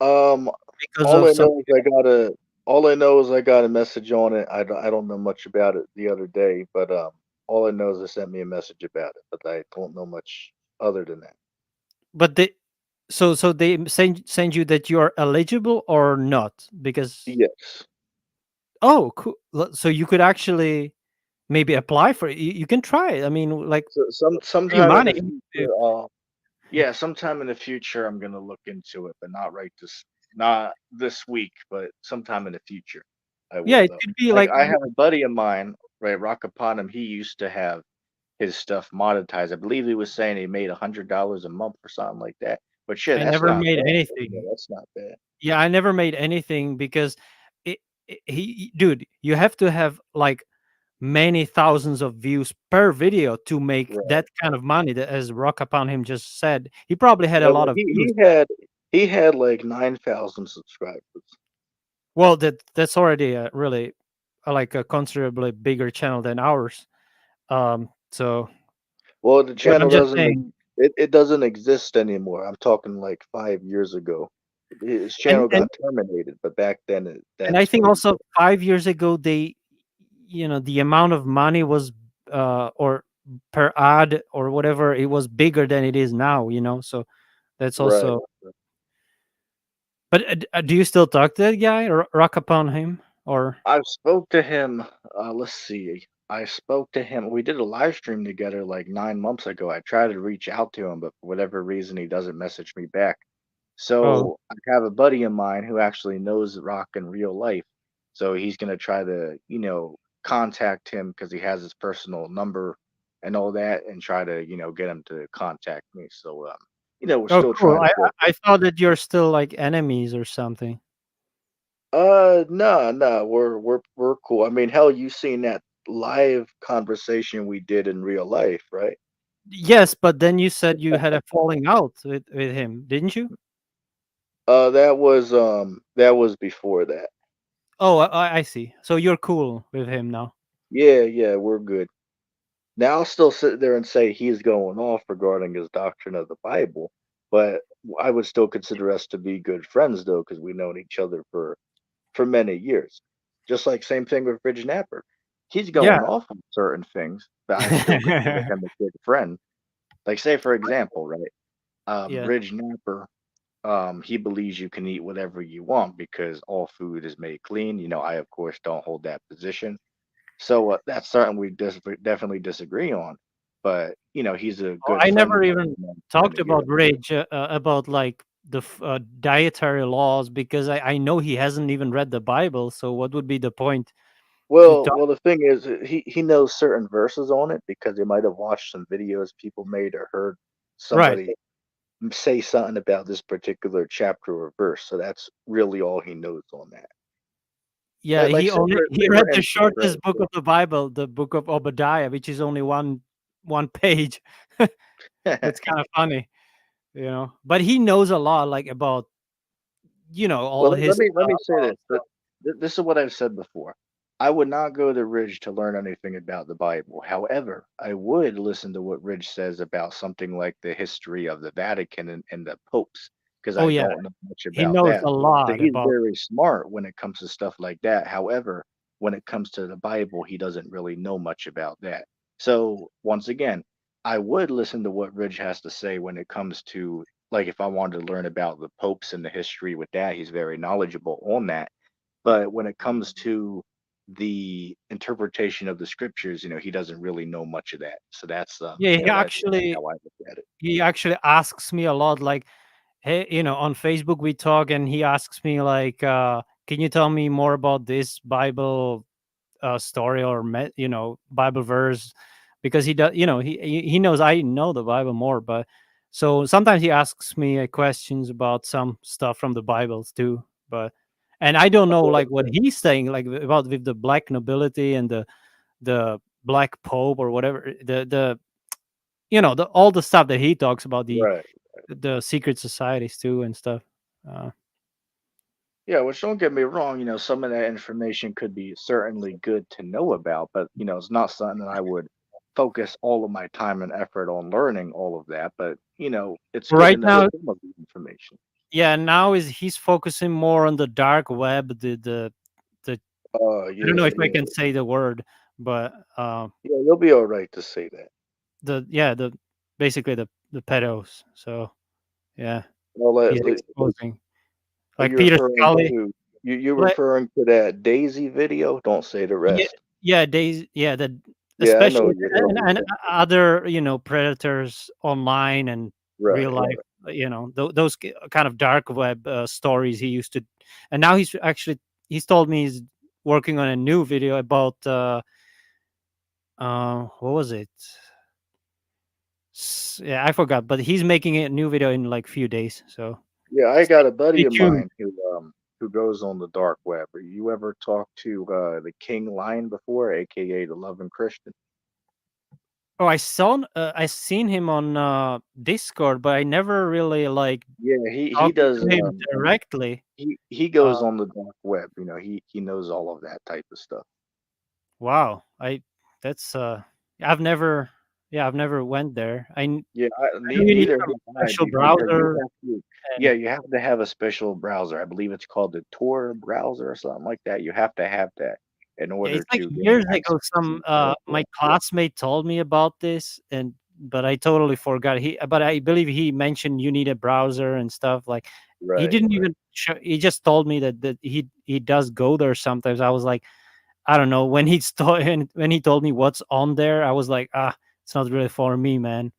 Um, because all of I some. know is I got a message on it. I don't know much about it the other day, but all I know is they sent me a message about it, but I don't know much other than that. But they send you that you are eligible or not, because Yes. oh cool. So you could actually maybe apply for it. You can try it. I mean, like, So free sometime in money the if, future, yeah, sometime in the future I'm gonna look into it, but not this week, but sometime in the future I yeah, will it though. could be Like like I have a buddy of mine, right, Rock Upon him, he used to have his stuff monetized. I believe he was saying he made $100 a month or something like that. But shit, I that's never not made bad. You know, anything. that's not bad. Yeah, I never made anything because dude, you have to have like many thousands of views per video to make Right. that kind of money. That, as Rock Upon Him just said, he probably had a No, lot but of views. he had like 9,000 subscribers. Well, that's already a really like a considerably bigger channel than ours. So, Well, the but I'm channel just doesn't saying, it doesn't exist anymore. I'm talking like 5 years ago. His and channel and got terminated, but back then and I that's think what he also 5 years ago the amount of money was or per ad or whatever, it was bigger than it is now. So that's right. also. But do you still talk to that guy or Rock Upon Him or? I spoke to him, let's see. I spoke to him. We did a live stream together like 9 months ago. I tried to reach out to him, but for whatever reason, he doesn't message me back. Oh, So I have a buddy of mine who actually knows Rock in real life. So he's gonna try to, contact him because he has his personal number and all that, and try to, get him to contact me. So, we're oh, still cool. trying I to I work it. I thought that you're still like enemies or something. No, no, we're cool. I mean, hell, you seen that live conversation we did in real life, right? Yes, but then you said you had a falling out with him, didn't you? That was before that. Oh, I see. So you're cool with him now. Yeah, yeah, we're good. Now I'll still sit there and say he's going off regarding his doctrine of the Bible, but I would still consider us to be good friends though, because we've known each other for many years. Just like same thing with Ridge Napper. He's Yeah. going off on certain things, but I still consider him a good friend. Like say for example, right? Yeah. Ridge Napper, he believes you can eat whatever you want because all food is made clean. I of course don't hold that position. So that's something we definitely disagree on. But he's a Oh, good I friend of never mine. even For talked many years. about rage, about like the dietary laws, because I know he hasn't even read the Bible. So what would be the point to talk? Well, the thing is, he knows certain verses on it because he might have watched some videos people made or heard Right. somebody say something about this particular chapter or verse. So that's really all he knows on that. Yeah, Like he say read for the instance, shortest book of the Bible, the book of Obadiah, which is only one page. right? It's kind of funny, But he knows a lot, like about Well, all his let me say this. stuff. This is what I've said before. I would not go to Ridge to learn anything about the Bible. However, I would listen to what Ridge says about something like the history of the Vatican and the popes, because Oh I yeah, don't know much he about knows that. a So lot he's about. very smart when it comes to stuff like that. However, when it comes to the Bible, he doesn't really know much about that. So once again, I would listen to what Ridge has to say when it comes to, like, if I wanted to learn about the popes and the history with that, he's very knowledgeable on that. But when it comes to the interpretation of the scriptures, he doesn't really know much of that. So that's Yeah, that's how I look at it. he actually asks me a lot, like, hey, on Facebook we talk, and he asks me like, can you tell me more about this Bible story, or Bible verse, because he does, he knows I know the Bible more. But so sometimes he asks me questions about some stuff from the Bibles too. But and I don't know like what he's saying, like about with the black nobility and the black pope or whatever, the all the stuff that he talks about, Right. the secret societies too and stuff. uh Yeah, which don't get me wrong, some of that information could be certainly good to know about, but it's not something that I would focus all of my time and effort on learning all of that. But it's good to right know now, some of the information. yeah, now is he's focusing more on the dark web, the I don't know Yeah, if I yeah, can say the word, but yeah. You'll be all right to say that. the basically the pedos. So yeah, Well, he's exposing are like you Peter referring Scully. to you Like, referring to that Daisy video? Don't say the yeah, rest. yeah, they, yeah, the Yeah, I know especially what you're talking and about. other predators online and real Right, life. right. Those kind of dark web stories he used to, and now he's told me he's working on a new video about what was it? Yeah, I forgot, but he's making a new video in like few days. So Yeah, I got a buddy stay of tuned. mine who goes on the dark web. You ever talked to the King Lion before, aka the Loving Christian? Oh, I seen him on Discord, but I never really like Yeah, he talking does. to him directly. He Uh, goes on the dark web. He knows all of that type of stuff. wow, I that's I've never, yeah, I've never went there. Yeah, I know you need neither some have I special because you browser have to. Yeah, and you have to have a special browser. I believe it's called the Tor browser or something like that. You have to have that in yeah, order it's like to gain years ago. access to Some the my dark web. classmate told me about this, and but I totally forgot. But I believe he mentioned you need a browser and stuff. Like he Right, didn't right. even show, he just told me that he does go there sometimes. I was like, I don't know, when when he told me what's on there, I was like, it's not really for me, man.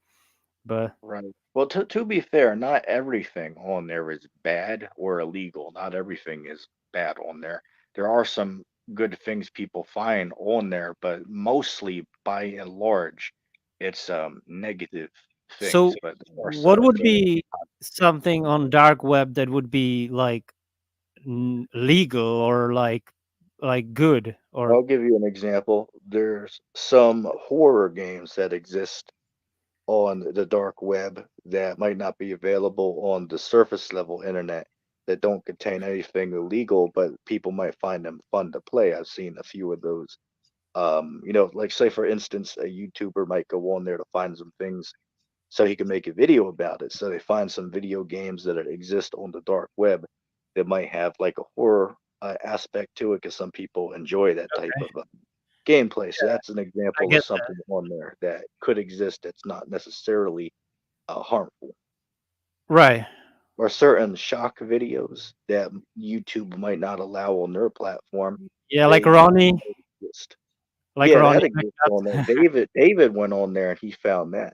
But Right. Well, to be fair, not everything on there is bad or illegal. Not everything is bad on there. There are some good things people find on there, but mostly by and large, it's negative things. so But there are what some would good be things on something on dark web that would be like legal or like good there. or I'll give you an example. There's some horror games that exist on the dark web that might not be available on the surface level internet that don't contain anything illegal, but people might find them fun to play. I've seen a few of those. Like say for instance, a YouTuber might go on there to find some things so he can make a video about it. So they find some video games that exist on the dark web that might have like a horror aspect to it, because some people enjoy that type okay, of gameplay. So yeah, that's an I example of get that. something on there that could exist that's not necessarily harmful. Right. Or certain shock videos that YouTube might not allow on their platform, Yeah, they exist. Like Yeah, Ronnie that exists on there. McNutt. David went on there and he found that.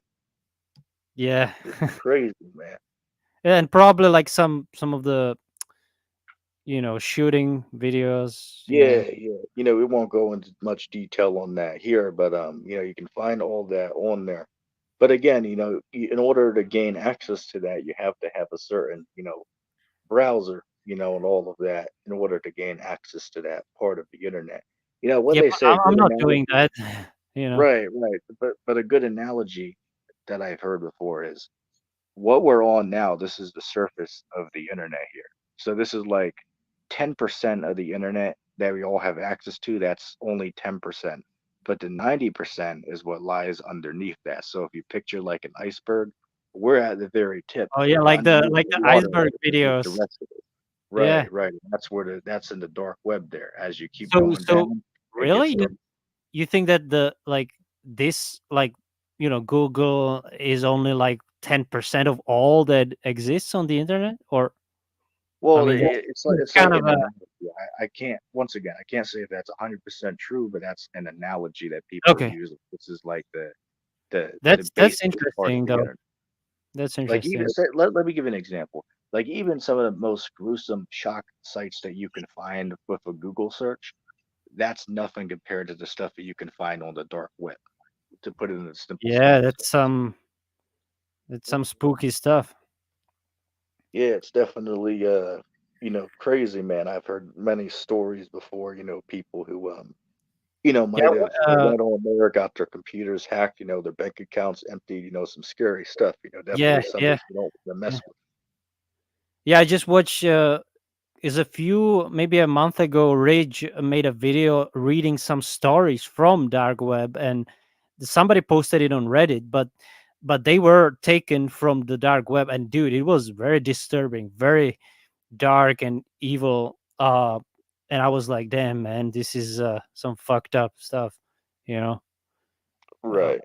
Yeah. It's crazy, man. And probably like some of the, shooting videos, Yeah, yeah. We won't go into much detail on that here, but you can find all that on there. But again, in order to gain access to that, you have to have a certain, browser, and all of that in order to gain access to that part of the internet. What Yeah, they but say, a I'm good not doing analogy. that, you know? Right, right. But a good analogy that I've heard before is what we're on now. This is the surface of the internet here. So this is like 10% of the internet that we all have access to. That's only 10%. But the 90% is what lies underneath that. So if you picture like an iceberg, we're at the very tip, Oh, yeah, but like underneath the the water iceberg is the videos. rest of it. Yeah. Right, right. That's in the dark web there. As you keep going So down, it really? gets You think that this, Google is only like 10% of all that exists on the internet? Or I Well, mean, it's kind like of an a analogy. I can't once again, I can't say if that's 100% true, but that's an analogy that people okay. use. This is like the That's basic part of interesting the though. internet. That's Like even interesting. let me give you an example. Like even some of the most gruesome shock sites that you can find with a Google search, that's nothing compared to the stuff that you can find on the dark web. To put it in a Yeah, simple that's some spooky stuff. Yeah, it's definitely crazy, man. I've heard many stories before, people who Yeah, might have went on there, got their computers hacked, their bank accounts emptied, some scary stuff, yeah, definitely something yeah, you don't wanna yeah. mess with. Yeah, I just watched is a few maybe a month ago Ridge made a video reading some stories from dark web, and somebody posted it on Reddit, but they were taken from the dark web, and dude, it was very disturbing, very dark and evil. And I was like, damn man, this is some fucked up stuff, you know. uh, Right.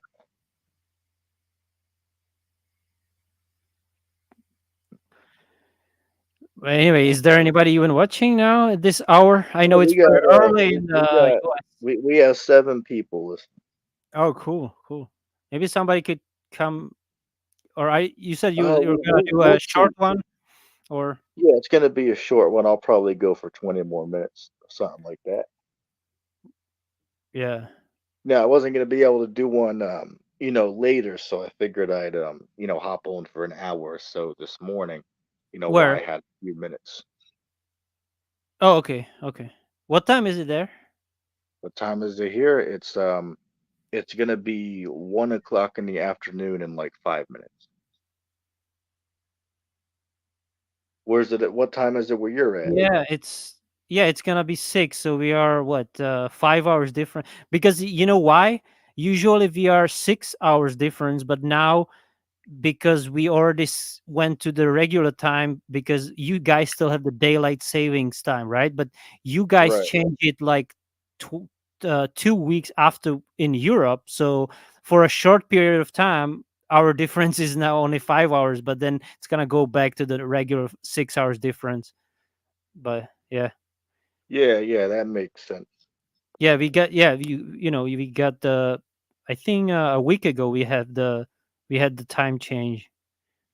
but anyway, is there anybody even watching now at this hour? I know Well, it's we got very early in we the got US. we have 7 people listening. Oh, cool, cool. Maybe somebody could come. Or you said you were gonna do a We'll short see. one, or Yeah, it's gonna be a short one. I'll probably go for 20 more minutes, something like that. yeah. Now, I wasn't gonna be able to do one, later, so I figured I'd, hop on for an hour or so this morning, while I Where? had a few minutes. Oh, okay, okay. What time is it there? What time is it here? It's gonna be 1 o'clock in the afternoon in like 5 minutes. Where's it at? What time is it where you're at? Yeah, it's gonna be 6, so we are what 5 hours different. Because you know why? Usually we are 6 hours difference, but now because we already went to the regular time, because you guys still have the daylight savings time, right? But you guys Right. change it like 2 weeks after in Europe. So for a short period of time, our difference is now only 5 hours, but then it's gonna go back to the regular 6 hours difference. But yeah, Yeah, yeah, that makes sense. yeah, we got yeah you know we got the I think a week ago we had the time change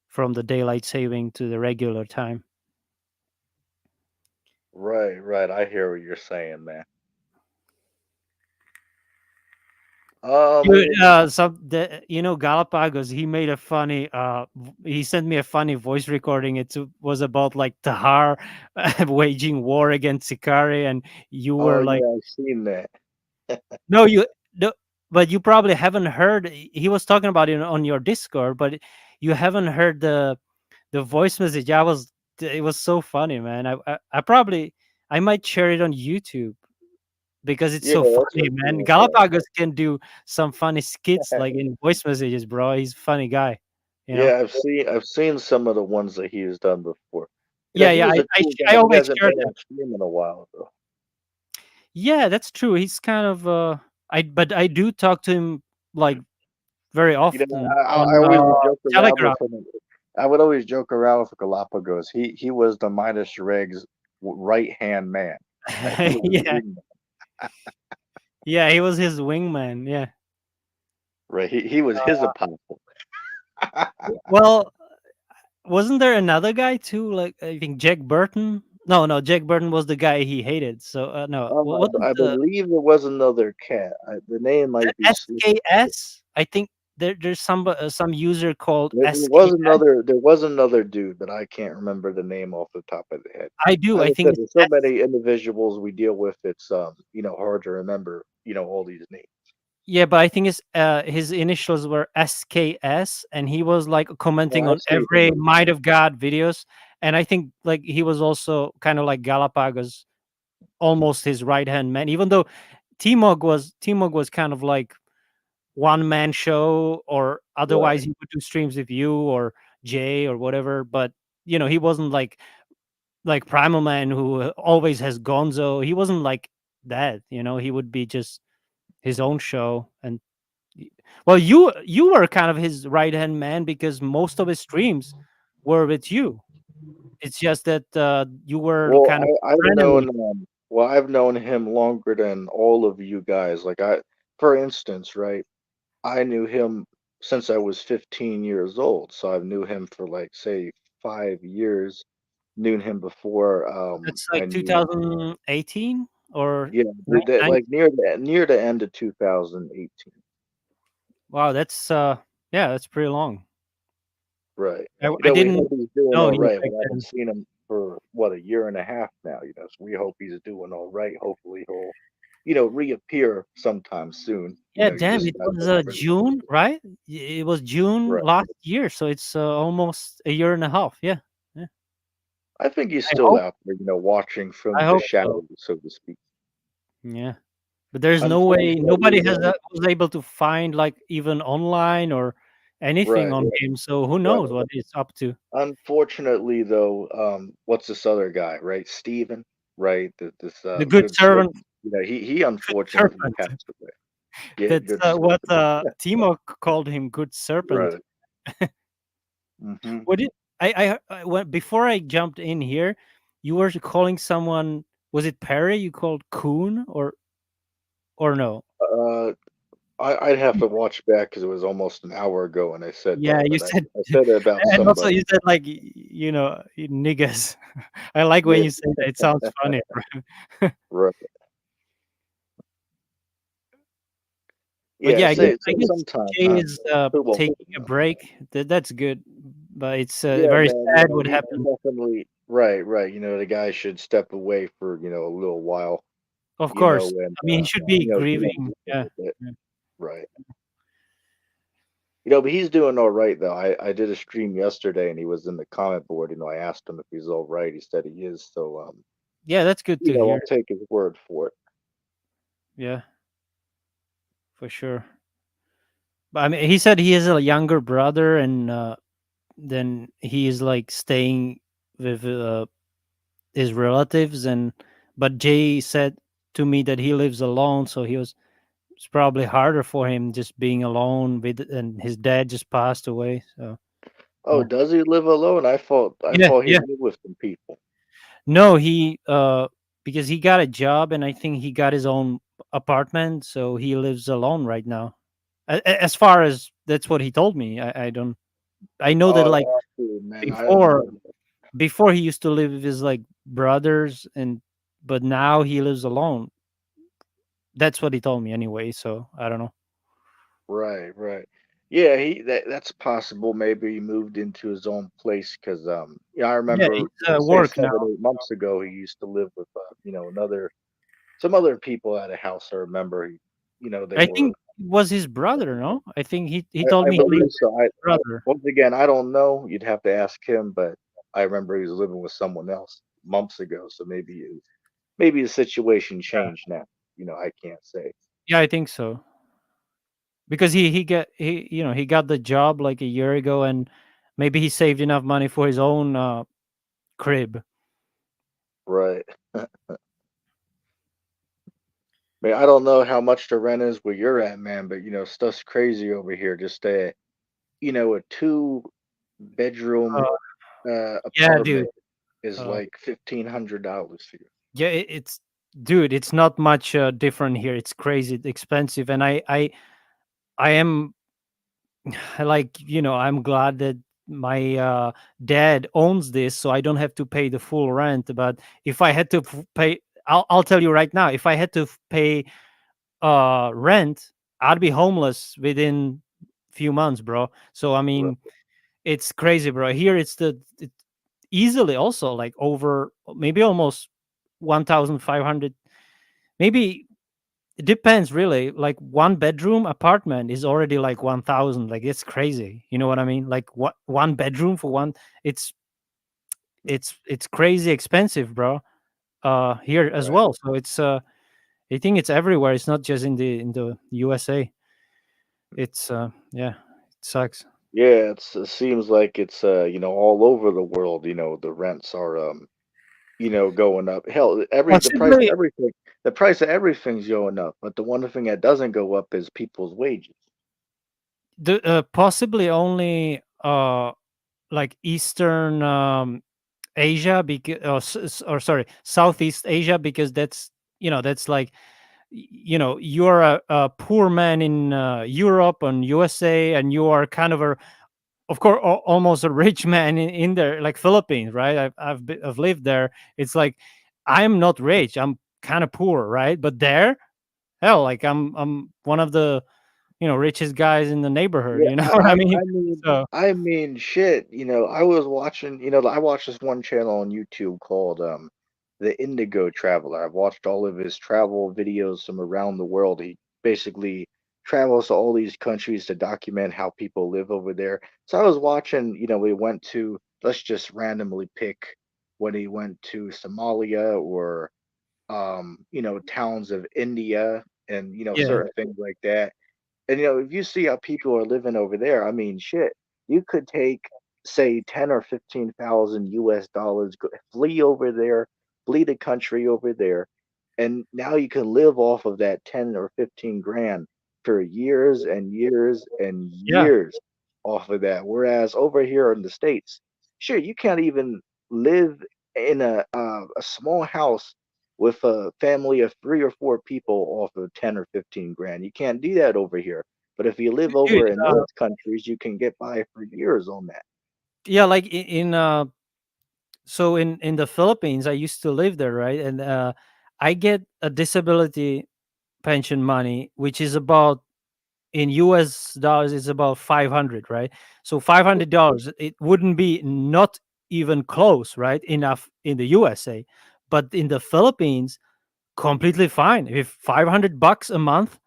from the daylight saving to the regular time. Right, right. I hear what you're saying, man. Um, Dude, Galapagos. He made a funny. He sent me a funny voice recording. Was about like Tahar waging war against Sikari, and you oh were like, yeah, I've seen that. no, no, but you probably haven't heard. He was talking about it on your Discord, but you haven't heard the voice message. It was so funny, man. I might share it on YouTube because it's Yeah, so that's funny, what man. you Galapagos can do some funny skits like in voice messages, bro. He's a funny guy, you know. Yeah, I've seen some of the ones that he has done before. Yeah, He yeah. was a cool I guy. He always hasn't share been them. on stream in a while though. Yeah, that's true. He's kind of but I do talk to him like very often I on always would joke around Telegram. with him. I would always joke around with Galapagos. He was the Midas Regs right hand man. He was his Yeah, wingman, yeah. He was his wingman. Yeah. right? He was his apostle. Well, wasn't there another guy too? Like I think Jack Burton. No, no. Jack Burton was the guy he hated. So no. Wasn't I believe there was another cat. The name might be slipping. SKS? I think there's some user called There SKS. was another dude, but I can't remember the name off the top of the head. I do. Like I I think said, it's there's so many individuals we deal with. It's hard to remember all these names. yeah, but I think his initials were SKS, and he was like commenting Oh, I on see who every that is. Might of God videos. And I think like he was also kind of like Galapagos, almost his right hand man. Even though T-Mog was kind of like one man show, or Right. otherwise he would do streams with you or Jay or whatever. But he wasn't like Primal Man who always has Gonzo. He wasn't like that. He would be just his own show. And well, you were kind of his right hand man because most of his streams were with you It's just that you were Well, kind of I've friendly. known, I've known him longer than all of you guys. Like for instance, right? I knew him since I was 15 years old, so I've knew him for like say 5 years. Knew him before. That's I like knew, 2018 or yeah, that 9. like near the end of 2018. Wow, that's yeah, that's pretty long. Right. I We didn't hope he's doing know all you right. back We haven't then. seen him for what, a year and a half now. So we hope he's doing all right. Hopefully he'll, reappear sometime soon. Yeah, You damn, just it gotta was hope for it. June, right? It was June Right. last year, so it's almost a year and a half. Yeah, yeah. I think he's I still hope, out there, watching I from the hope so. shadows, so to speak. Yeah, but there's no way. Unfortunately, Nobody though, was able to find like even online or anything right, on him. So who knows right. what he's up to? Unfortunately, though, what's this other guy, right? Steven, right? This The good good servant. servant, He good unfortunately serpent. passed away. Yeah, That's good what servant. Timo called him, good serpent. Right. Hmm. What did I went before I jumped in here? You were calling someone. Was it Perry? You called Coon or no? Uh, I'd have to watch back because it was almost an hour ago when I said Yeah, that, you but said, I said it about and also somebody. you said like niggas. I like when Yeah, you say that. It sounds funny. right. But Yeah, yeah, say I so guess sometimes, Jay not is too taking often a though. break. That's good, but it's Yeah, very man, sad what he happened. definitely, right, right. The guy should step away for, a little while, Of course, and I mean he should be deal grieving. with it Yeah, a bit. yeah. Right. But he's doing all right though. I did a stream yesterday and he was in the comment board. I asked him if he's all right. He said he is. So Yeah, that's good to hear. I'll take his word for it. Yeah, for sure. But I mean, he said he has a younger brother, and then he is like staying with his relatives. And but Jay said to me that he lives alone, so it's probably harder for him just being alone with, and his dad just passed away. So Oh, yeah, does he live alone? I yeah, thought he yeah. lived with some people. No, he because he got a job, and I think he got his own apartment, so he lives alone right now. As far as that's what he told me. I don't. I know that Oh, like absolutely, man. I didn't before know that. before he used to live with his like brothers, and but now he lives alone. That's what he told me anyway, so I don't know. Right, right. Yeah, that's possible. Maybe he moved into his own place because I Yeah, remember, it's say work now. 7, 8 months ago, he used to live with another some other people at a house. I remember they I were. think it was his brother, no? I think he told I me he lived believe with so. his brother. Once again, I don't know. You'd have to ask him, but I remember he was living with someone else months ago. So maybe the situation Yeah. changed now. I can't say. Yeah, I think so. Because he got the job like a year ago, and maybe he saved enough money for his own crib. Right. Man, I don't know how much the rent is where you're at, man, but stuff's crazy over here. Just a 2 bedroom Uh, yeah, dude. apartment is Uh, like $1,500 here. yeah, it's dude. It's not much different here. It's crazy expensive, and I am like I'm glad that my dad owns this, so I don't have to pay the full rent. But if I had to pay, I'll tell you right now, if I had to pay rent, I'd be homeless within few months, bro. So I Right. mean, it's crazy, bro. Here easily also like over maybe almost 1,500. Maybe it depends really. Like one bedroom apartment is already like 1,000. Like it's crazy. You know what I mean? Like what one bedroom for one? It's it's crazy expensive, bro. Here as Right. well. So it's I think it's everywhere. It's not just in the USA. It's yeah, it sucks. Yeah, it seems like it's all over the world, the rents are going up. Hell, Possibly the price of everything's going up, but the one thing that doesn't go up is people's wages. possibly only like Eastern Asia, because or sorry, Southeast Asia, because that's, that's like, you're a poor man in Europe and USA, and you are kind of a, of course, almost a rich man in there, like Philippines, right? I've lived there. It's like I'm not rich, I'm kind of poor, right? But there, hell, like I'm one of the, richest guys in the neighborhood, Yeah, you know what I mean? So I mean, shit. I was watching. I watched this one channel on YouTube called the Indigo Traveler. I've watched all of his travel videos from around the world. He basically travels to all these countries to document how people live over there. So I was watching. We went to, let's just randomly pick when he went to Somalia or towns of India and yeah, certain things like that. And if you see how people are living over there, I mean, shit, you could take, say, 10 or 15,000 US dollars, flee over there, flee the country over there, and now you can live off of that 10 or 15 grand for years and years and yeah, years off of that. Whereas over here in the States, sure, you can't even live in a small house with a family of 3 or 4 people off of 10 or 15 grand. You can't do that over here. But if you live dude. over in those countries, you can get by for years on that. Yeah, like in so in the Philippines, I used to live there, right? And I get a disability pension money, which is about, in US dollars, it's about 500, right? So $500, it wouldn't be not even close, right? Enough in the USA, but in the Philippines, completely fine. If 500 bucks a month,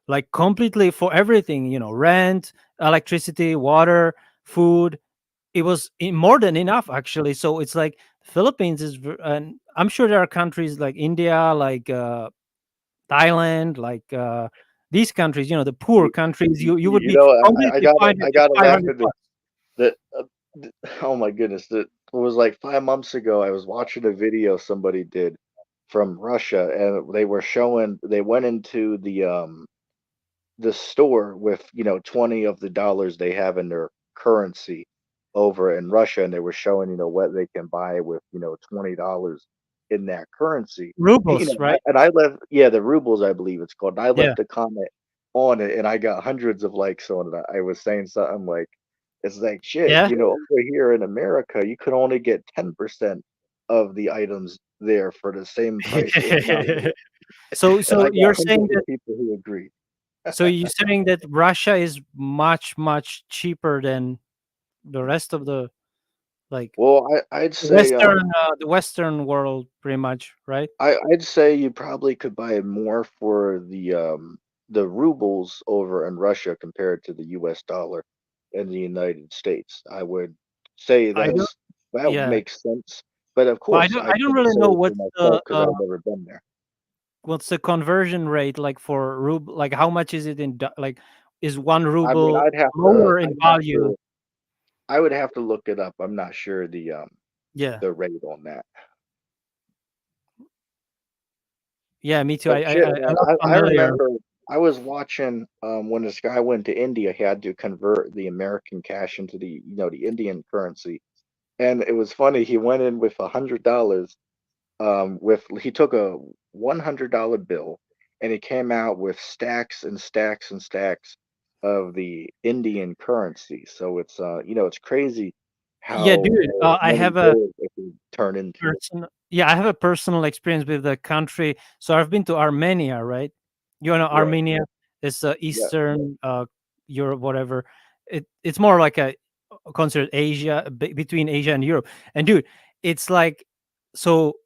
like completely for everything, rent, electricity, water, food, it was more than enough, actually. So it's like Philippines is, and I'm sure there are countries like India, like Thailand, like these countries, the poor You, countries, you would you be know, I completely gotta fine with I just gotta laugh 500 at this. bucks. That oh my goodness, that it was like 5 months ago. I was watching a video somebody did from Russia, and they went into the store with 20 of the dollars they have in their currency over in Russia, and they were showing what they can buy with $20 in that currency. Rubles, right? And I left, yeah, the rubles, I believe it's called. And I Yeah. left a comment on it, and I got hundreds of likes on it. I was saying something like, "It's like shit, Yeah. over here in America, you could only get 10% of the items there for the same price, if not more." And So I got you're saying hundreds of that, people who agreed. Russia is much, much cheaper than the rest of the, like, Well, the Western world, pretty much, right? I'd say you probably could buy more for the rubles over in Russia compared to the US dollar in the United States. I would say I don't. that would Yeah. make sense. But of Well, course, I I don't couldn't really say know it for myself because I've never been there. what's the conversion rate like for ruble. Like, how much is it in like, is one I mean, ruble lower in value? I would have to look it up. I'm not sure Yeah. the rate on that. Yeah, me too. But shit, I'm man, not I familiar. remember I was watching when this guy went to India, he had to convert the American cash into the Indian currency. And it was funny, he went in with $100, with he took a $100 bill and he came out with stacks and stacks and stacks of the Indian currency. So it's crazy Yeah, how dude, I many have a bills it can turn into. I have a personal experience with the country. So I've been to Armenia, right? You know, Right. Armenia is Yeah. Eastern Europe, whatever. It's more like a considered Asia, between Asia and Europe. And dude, it's like, so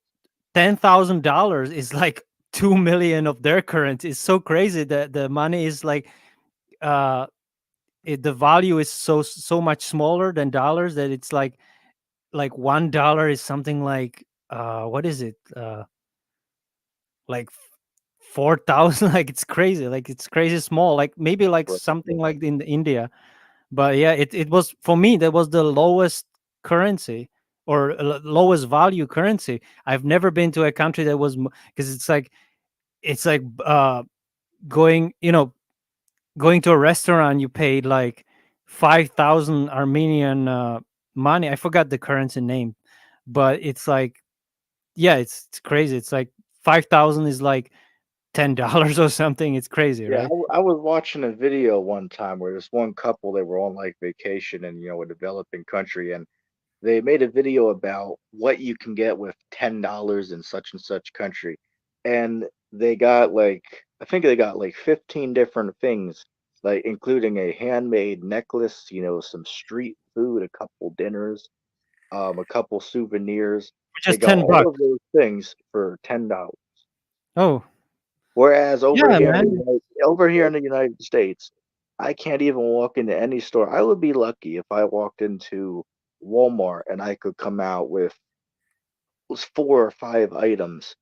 $10,000 is like 2 million of their currency. It's so crazy that the money is like, uh the value is so much smaller than dollars, that it's like $1 is something like, what is it, like 4,000. Like, it's crazy, like it's crazy small, like maybe like Right. something like in India. But yeah, it was, for me, that was the lowest currency, or lowest value currency. I've never been to a country that was, because it's like going, going to a restaurant, you paid like 5,000 Armenian money. I forgot the currency name, but it's like, yeah, it's crazy. It's like 5,000 is like $10 or something. It's crazy, Yeah, right? I was watching a video one time where this one couple, they were on like vacation in, a developing country, and they made a video about what you can get with $10 in such and such country. And they got like, I think they got like 15 different things, like including a handmade necklace, some street food, a couple dinners, a couple souvenirs. For They just got 10 all bucks. of those things for $10. Oh, Whereas yeah, man. Over here in the United States, I can't even walk into any store. I would be lucky if I walked into Walmart and I could come out with was 4 or 5 items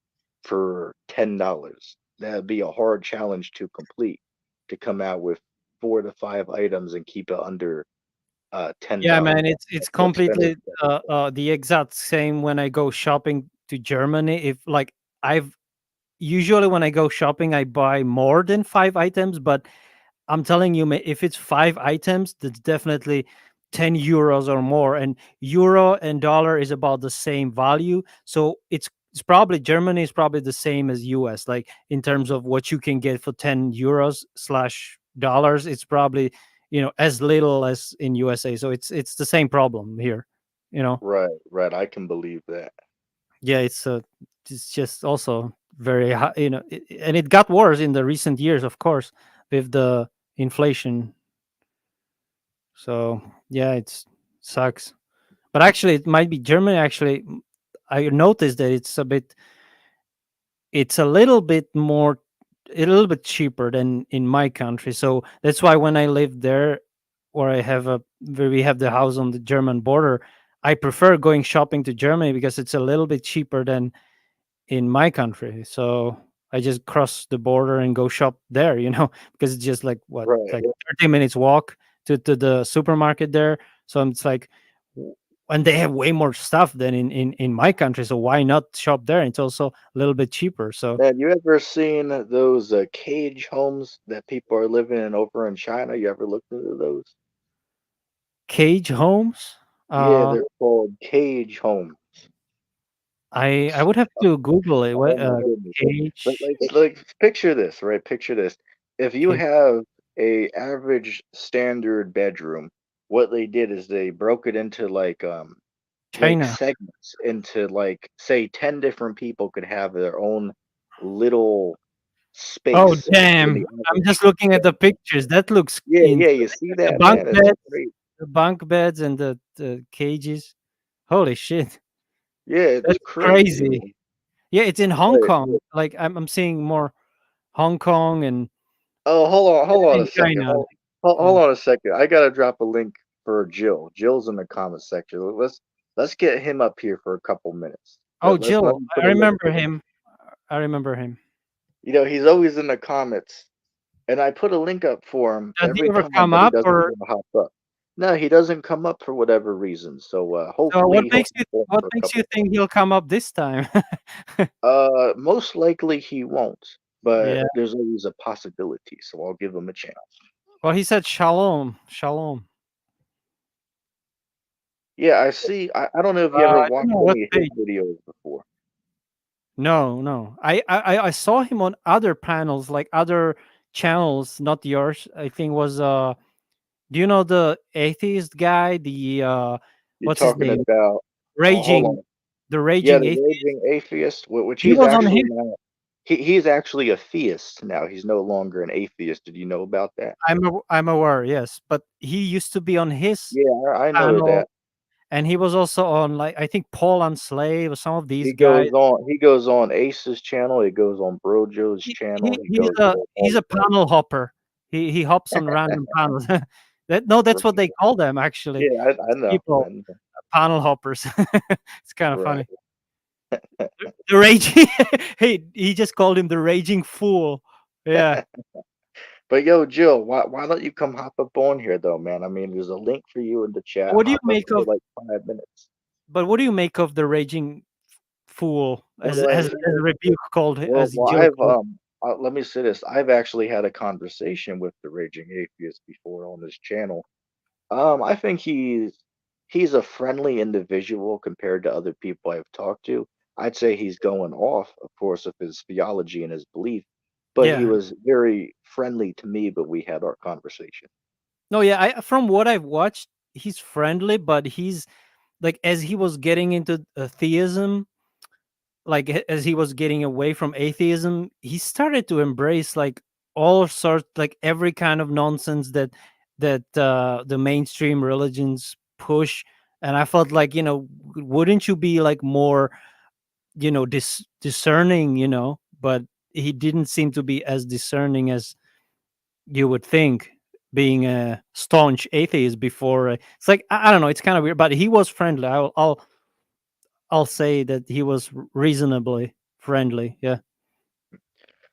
for $10. That'd be a hard challenge to complete, to come out with 4 to 5 items and keep it under ten Yeah, dollars. man, it's More expensive completely than everything. the exact same when I go shopping to Germany. If like I've usually when I go shopping, I buy more than 5 items, but I'm telling you, if it's 5 items, that's definitely €10 or more. And euro and dollar is about the same value. So it's probably Germany is probably the same as US, like in terms of what you can get for €10 slash dollars. It's probably, as little as in USA. So it's the same problem here, you know. Right, right. I can believe that. Yeah, it's just also very high, and it got worse in the recent years, of course, with the inflation. So yeah, it sucks. But actually, it might be Germany. Actually, I noticed that it's a little bit more, a little bit cheaper than in my country. So that's why when I lived there, where we have the house on the German border, I prefer going shopping to Germany because it's a little bit cheaper than in my country. So I just cross the border and go shop there, because it's just like what, Right. like 30 minutes walk to the supermarket there. So it's like, and they have way more stuff than in my country. So why not shop there? It's also a little bit cheaper. So Man, you ever seen those cage homes that people are living in over in China? You ever looked into those? cage homes, Yeah, uh, they're called cage homes. I would have to Google it. Oh What, my goodness. But cage, like picture this, right? Picture this. If you cage have a average standard bedroom, what they did is they broke it into like China. segments into like say 10 different people could have their own little Oh space in damn! the I'm average just looking at the bedroom. pictures. That looks Yeah, insane. yeah, you see The that, bunk man? It's beds, great. and the cages. Holy shit! Yeah, it's That's crazy, crazy. man. Yeah, it's in Hong But Kong. Like I'm seeing more Hong Kong and oh, hold on a in second. China. Hold Yeah. on a second. I gotta drop a link for Jill. Jill's in the comment section. Let's get him up here for a couple minutes. Oh, Let Jill, me put I a link remember for him. him. I remember him. He's always in the comments, and I put a link up for him Does he every ever time, come but he up, doesn't or want to hop up. No, he doesn't come up for whatever reason. So so? hopefully he'll hop on What for a makes you couple think he'll come up this time? Most likely he won't, but Yeah. there's always a possibility, so I'll give him a chance. Well, he said shalom, shalom. Yeah, I see. I don't know if you ever I don't watched know what any of his page. videos before. No, no. I saw him on other panels, like other channels, not yours. I think was do you know the atheist guy? The You're what's his talking name? about, hold Raging on. the Yeah, Raging the Atheist. raging atheist, which He he's was on actually his now. He's actually a theist now. He's no longer an atheist. Did you know about that? I'm aware, yes. But he used to be on his Yeah, I know panel, that. and he was also on, like, I think Paul and Slave or some of these He guys. goes on. He goes on Ace's channel. He goes on Brojo's channel. He He's goes a on all of that. panel hopper. He hops on random panels. That's what Right. they call them actually. Yeah, I These know. I people, know. panel hoppers. It's kind of Right. funny. The raging. Hey, he just called him the raging fool. Yeah. But yo, Jill, why don't you come hop up on here though, man? I mean, there's a link for you in the chat. What do you Hop up make for of? like 5 minutes. But what do you make of the raging fool, as Well, as Rebuke called it, well, as well, Jill I've called? let me say this. I've actually had a conversation with the Raging Atheist before on this channel. I think he's a friendly individual compared to other people I've talked to. I'd say he's going off, of course, of his theology and his belief, but he Yeah. was very friendly to me, but we had our conversation. No, yeah, I from what I've watched, he's friendly, but he's like as he was getting into theism, like as he was getting away from atheism, he started to embrace like all sorts, like every kind of nonsense that the mainstream religions push. And I felt like, wouldn't you be like more, discerning, but he didn't seem to be as discerning as you would think, being a staunch atheist before. It's like I don't know, it's kind of weird, but he was friendly. I'll say that he was reasonably friendly. Yeah,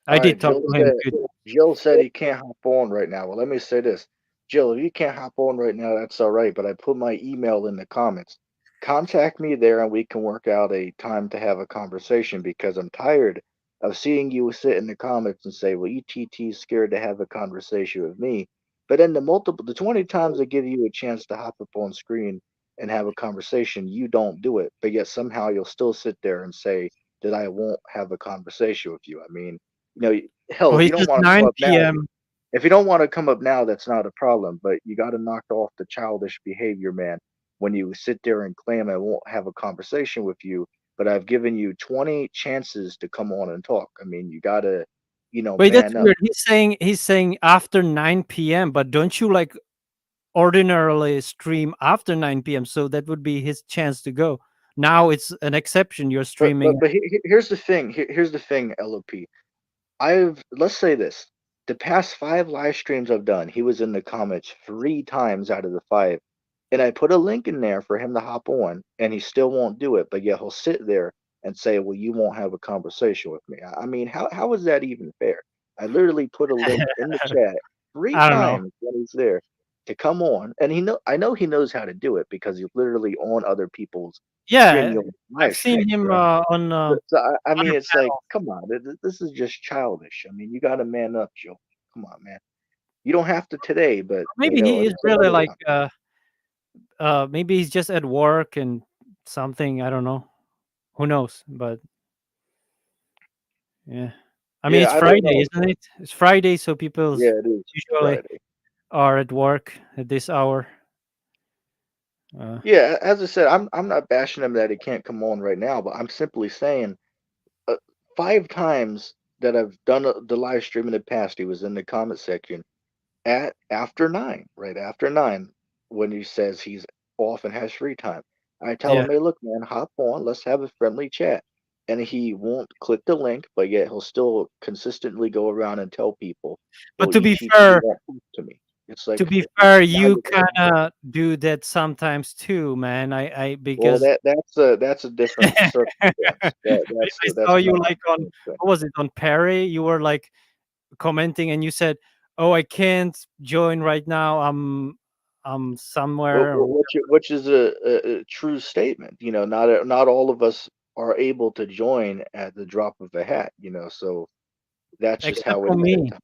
I All right, did talk Jill to him. said Good. Jill said he can't hop on right now. Well, let me say this. Jill, if you can't hop on right now, that's all right, but I put my email in the comments. Contact me there and we can work out a time to have a conversation because I'm tired of seeing you sit in the comments and say, well, ETT's scared to have a conversation with me. But then the 20 times I give you a chance to hop up on screen and have a conversation, you don't do it. But yet somehow you'll still sit there and say that I won't have a conversation with you. I mean, hell, Oh, if he's you don't just want to come 9 up now, p.m. if you don't want to come up now, that's not a problem. But you got to knock off the childish behavior, man. When you sit there and claim I won't have a conversation with you, but I've given you 20 chances to come on and talk. I mean, you got to, Wait, that's man up. weird. He's saying after 9 p.m., but don't you like ordinarily stream after 9 p.m.? So that would be his chance to go. Now it's an exception. You're But streaming. but but here's the thing. Here's the thing, LOP. Let's say this. The past 5 live streams I've done, he was in the comments 3 times out of the 5, and I put a link in there for him to hop on, and he still won't do it, but yet he'll sit there and say, "Well, you won't have a conversation with me." I mean, how is that even fair? I literally put a link in the chat 3 I don't know. times when he's there to come on, and I know he knows how to do it because he's literally on other people's Yeah, StreamYard I've live seen streams, him right? on So I mean, other it's like, panels. come on, this is just childish. I mean, you got to man up, Joe. Come on, man. You don't have to today, but Maybe he is some really other like time. maybe he's just at work and something. I don't know. Who knows? But yeah, I mean Yeah, it's I don't Friday, know. isn't it? It's Friday, so people Yeah, it is usually Friday. are at work at this hour. Uh, Yeah, as I said, I'm not bashing him that he can't come on right now, but I'm simply saying, uh, 5 times that I've done the live stream in the past, he was in the comment section at after 9, right after 9, when he says he's off and has free time. I tell yeah, him, "Hey, look, man, hop on, let's have a friendly chat." And he won't click the link, but yet he'll still consistently go around and tell people, but "Well, ETT won't talk to me." It's like, now you you're kind going off. of do that sometimes too, man. I Well, because that's a different circumstance. I That's saw you not like on, the same thing. what was it, on Perry? You were like commenting and you said, "Oh, I can't join right now. I'm somewhere." Or Which is a true statement. Not all of us are able to join at the drop of a hat. So that's just except how it for is at me, times.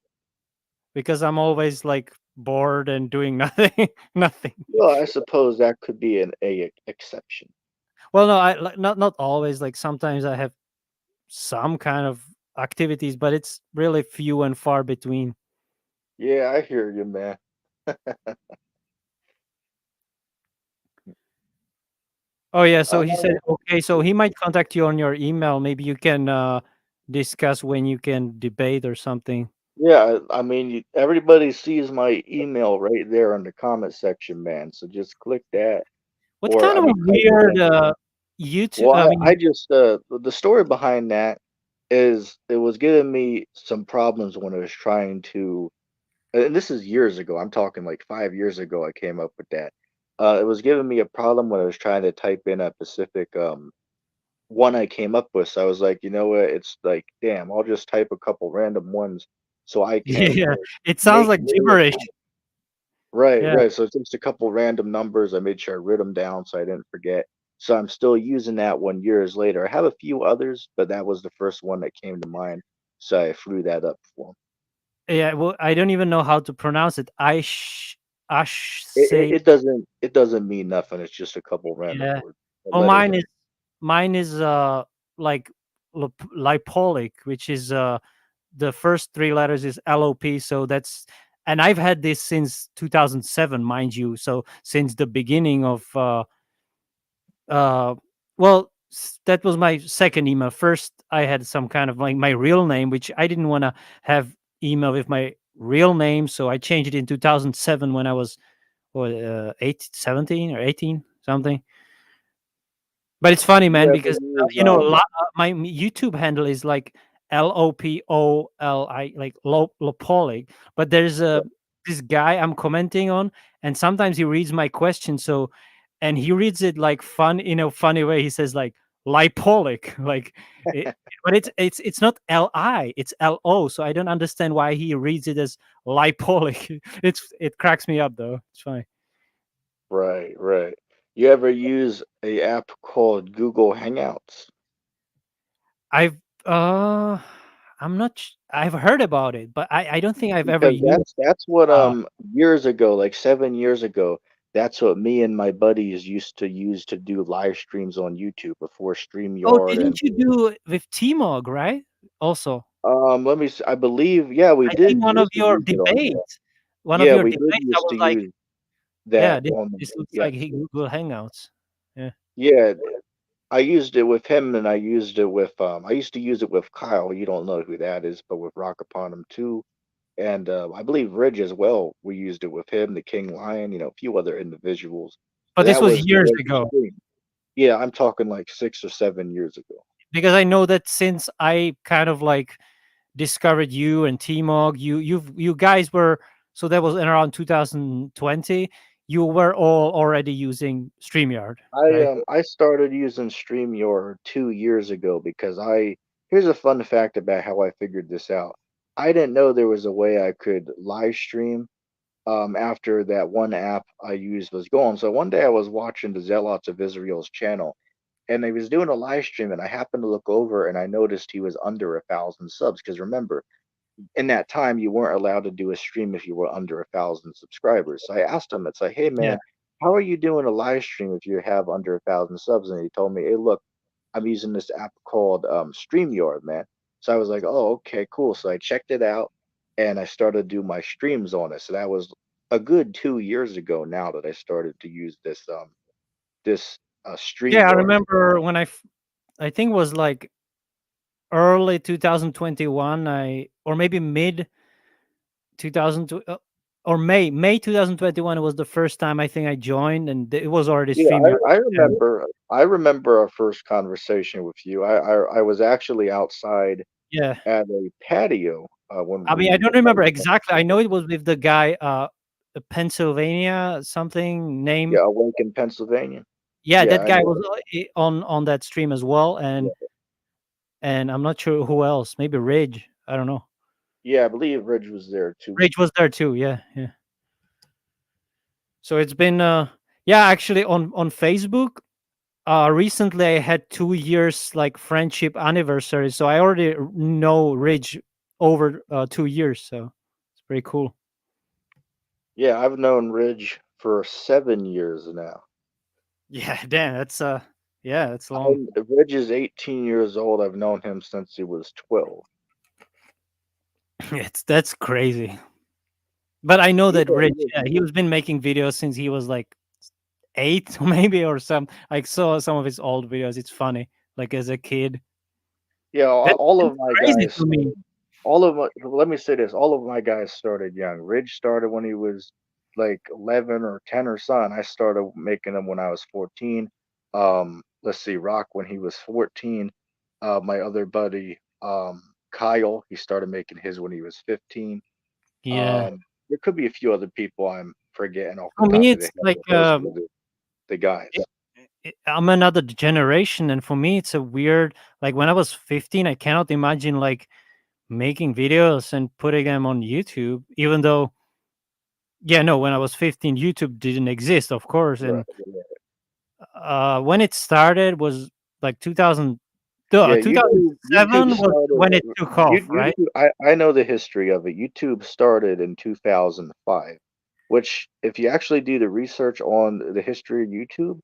because I'm always like bored and doing nothing, nothing. Well, I suppose that could be an a exception. Well, no, I like not always. Like sometimes I have some kind of activities, but it's really few and far between. Yeah, I hear you, man. Oh yeah, so he said Uh, okay, so he might contact you on your email. Maybe you can discuss when you can debate or something. yeah, I mean, everybody sees my email right there in the comment section, man. So just click that, What's or kind I of a mean, type the weird link in. YouTube? Well, I I mean, just the story behind that is it was giving me some problems when I was trying to, and this is years ago. I'm talking like 5 years ago. I came up with that. It was giving me a problem when I was trying to type in a specific one I came up with. So I was like, you know what? It's like, damn, I'll just type a couple random ones so I can yeah, it sounds make like way of gibberish. time. Right, Yeah. right. So it's just a couple random numbers. I made sure I wrote them down so I didn't forget. So I'm still using that one years later. I have a few others, but that was the first one that came to mind. So I threw that up for 'em. Yeah, well, I don't even know how to pronounce it. Ash It say, it doesn't mean nothing. It's just a couple random yeah. words, Oh, letters. mine is like lipolic, which is the first three letters is LOP. So that's, and I've had this since 2007, mind you. So since the beginning of uh well, that was my second email. First I had some kind of like my real name, which I didn't want to have email with my real name, so I changed it in 2007 when I was what, 17 or 18 something. But it's funny, man, You ever because use my YouTube handle is like LOPOLI, like Lopolic. But there's a this guy I'm commenting on, and sometimes he reads my question. So, and he reads it like fun in a funny way. He says like lipolic, like, it, but it's not LI, it's LO. So I don't understand why he reads it as lipolic. It cracks me up though. It's funny. right, right. You ever use a app called Google Hangouts? I've I'm not. I've heard about it, but I don't think I've ever Because used. that's what Uh, years ago, like 7 years ago, that's what me and my buddies used to use to do live streams on YouTube before oh, StreamYard and didn't you do it with T-Mog, right? Also, let me I believe, yeah, we I think did used to use it on there. one of Yeah, your we did debates, I used was to like, use yeah, that on this the, looks yeah. like Google Hangouts. Yeah. Yeah, I used it with him and I used it with I used to use it with Kyle. You don't know who that is, but with Rock Upon him too. And I believe Ridge as well. We used it with him, the King Lion, a few other individuals. But But this that was was the years way to ago, stream. Yeah, I'm talking like 6 or 7 years ago. because I know that since I kind of like discovered you and T-Mog, you guys were, so that was in around 2020. You were all already using StreamYard, right? I started using StreamYard 2 years ago because here's a fun fact about how I figured this out. I didn't know there was a way I could live stream after that one app I used was gone. So one day I was watching the Zealots of Israel's channel and he was doing a live stream and I happened to look over and I noticed he was under 1,000 subs. Because remember, in that time you weren't allowed to do a stream if you were under 1,000 subscribers. So I asked him, it's like, hey Yeah. man, how are you doing a live stream if you have under 1,000 subs? And he told me, hey, look, I'm using this app called StreamYard, man. So I was like, oh, okay, cool. So I checked it out and I started to do my streams on it. So that was a good 2 years ago now that I started to use this Yeah, I StreamYard. remember when I think it was like early 2021, I, or maybe mid 2000, or May 2021, it was the first time I think I joined, and it was already Yeah, StreamYard. I remember our first conversation with you. I was actually outside Yeah. at a patio when I mean, I we don't I remember was exactly. I know it was with the guy, Pennsylvania something name. yeah, awake in Pennsylvania. Yeah, Yeah, that I guy know. was on that stream as well, Yeah, and I'm not sure who else. Maybe Ridge. I don't know. yeah, I believe Ridge was there too. Ridge was there too. Yeah, yeah. So it's been yeah, actually on Facebook. Recently I had 2 years like friendship anniversary, so I already know Ridge over 2 years. So it's pretty cool. Yeah, I've known Ridge for 7 years now. Yeah, damn, that's yeah, that's long. Ridge is 18 years old. I've known him since he was 12. It's that's crazy. But I know Yeah, that Rich, he is, yeah, he man. was been making videos since he was like 8 maybe, or some. I saw some of his old videos. It's funny, like as a kid. Yeah, all That's of my crazy guys to me. started. All of my Let me say this: all of my guys started young. Ridge started when he was like 11 or 10 or something. I started making them when I was 14. Let's see, Rock when he was 14. My other buddy, Kyle, he started making his when he was 15. Yeah. There could be a few other people I'm forgetting off the For me, top of the it's head, like but those were the guys. I'm another generation, and for me, it's a weird. Like when I was 15, I cannot imagine like making videos and putting them on YouTube. Even though, yeah, no, when I was 15, YouTube didn't exist, of course, Right. and when it started was like 2000. Yeah, YouTube 2007 was started. when it took off, right? YouTube. I know the history of it. YouTube started in 2005. which if you actually do the research on the history of YouTube,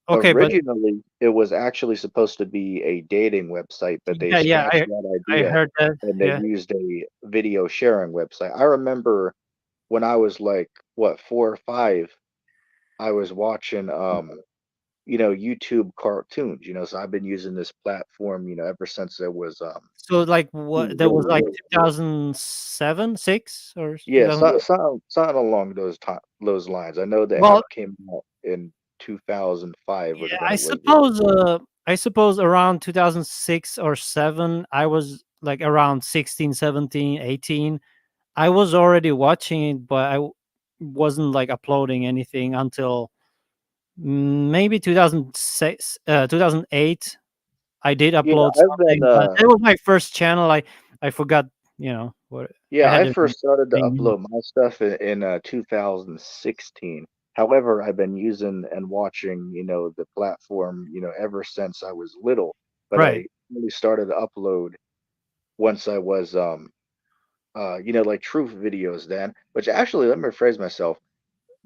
Okay, but originally it was actually supposed to be a dating website, but they yeah, yeah, scratched that I idea heard that. and they Yeah. used a video sharing website. I remember when I was like, what, 4 or 5, I was watching, YouTube cartoons, so I've been using this platform, ever since it was, So like it what was that was really like new. 2007, 6 or Yeah, 2008? something along those lines. I know the Well, app came out in 2005 was yeah, when it was released. I suppose around 2006 or 7, I was like around 16, 17, 18. I was already watching it, but wasn't like uploading anything until maybe 2006, 2008. I did Yeah, upload I've been, something, but that was my first channel. I forgot, what I yeah, had I the first started to name. upload my stuff in 2016. However, I've been using and watching, the platform, ever since I was little. But Right. I really started to upload once I was, like truth videos then. Which actually, let me rephrase myself.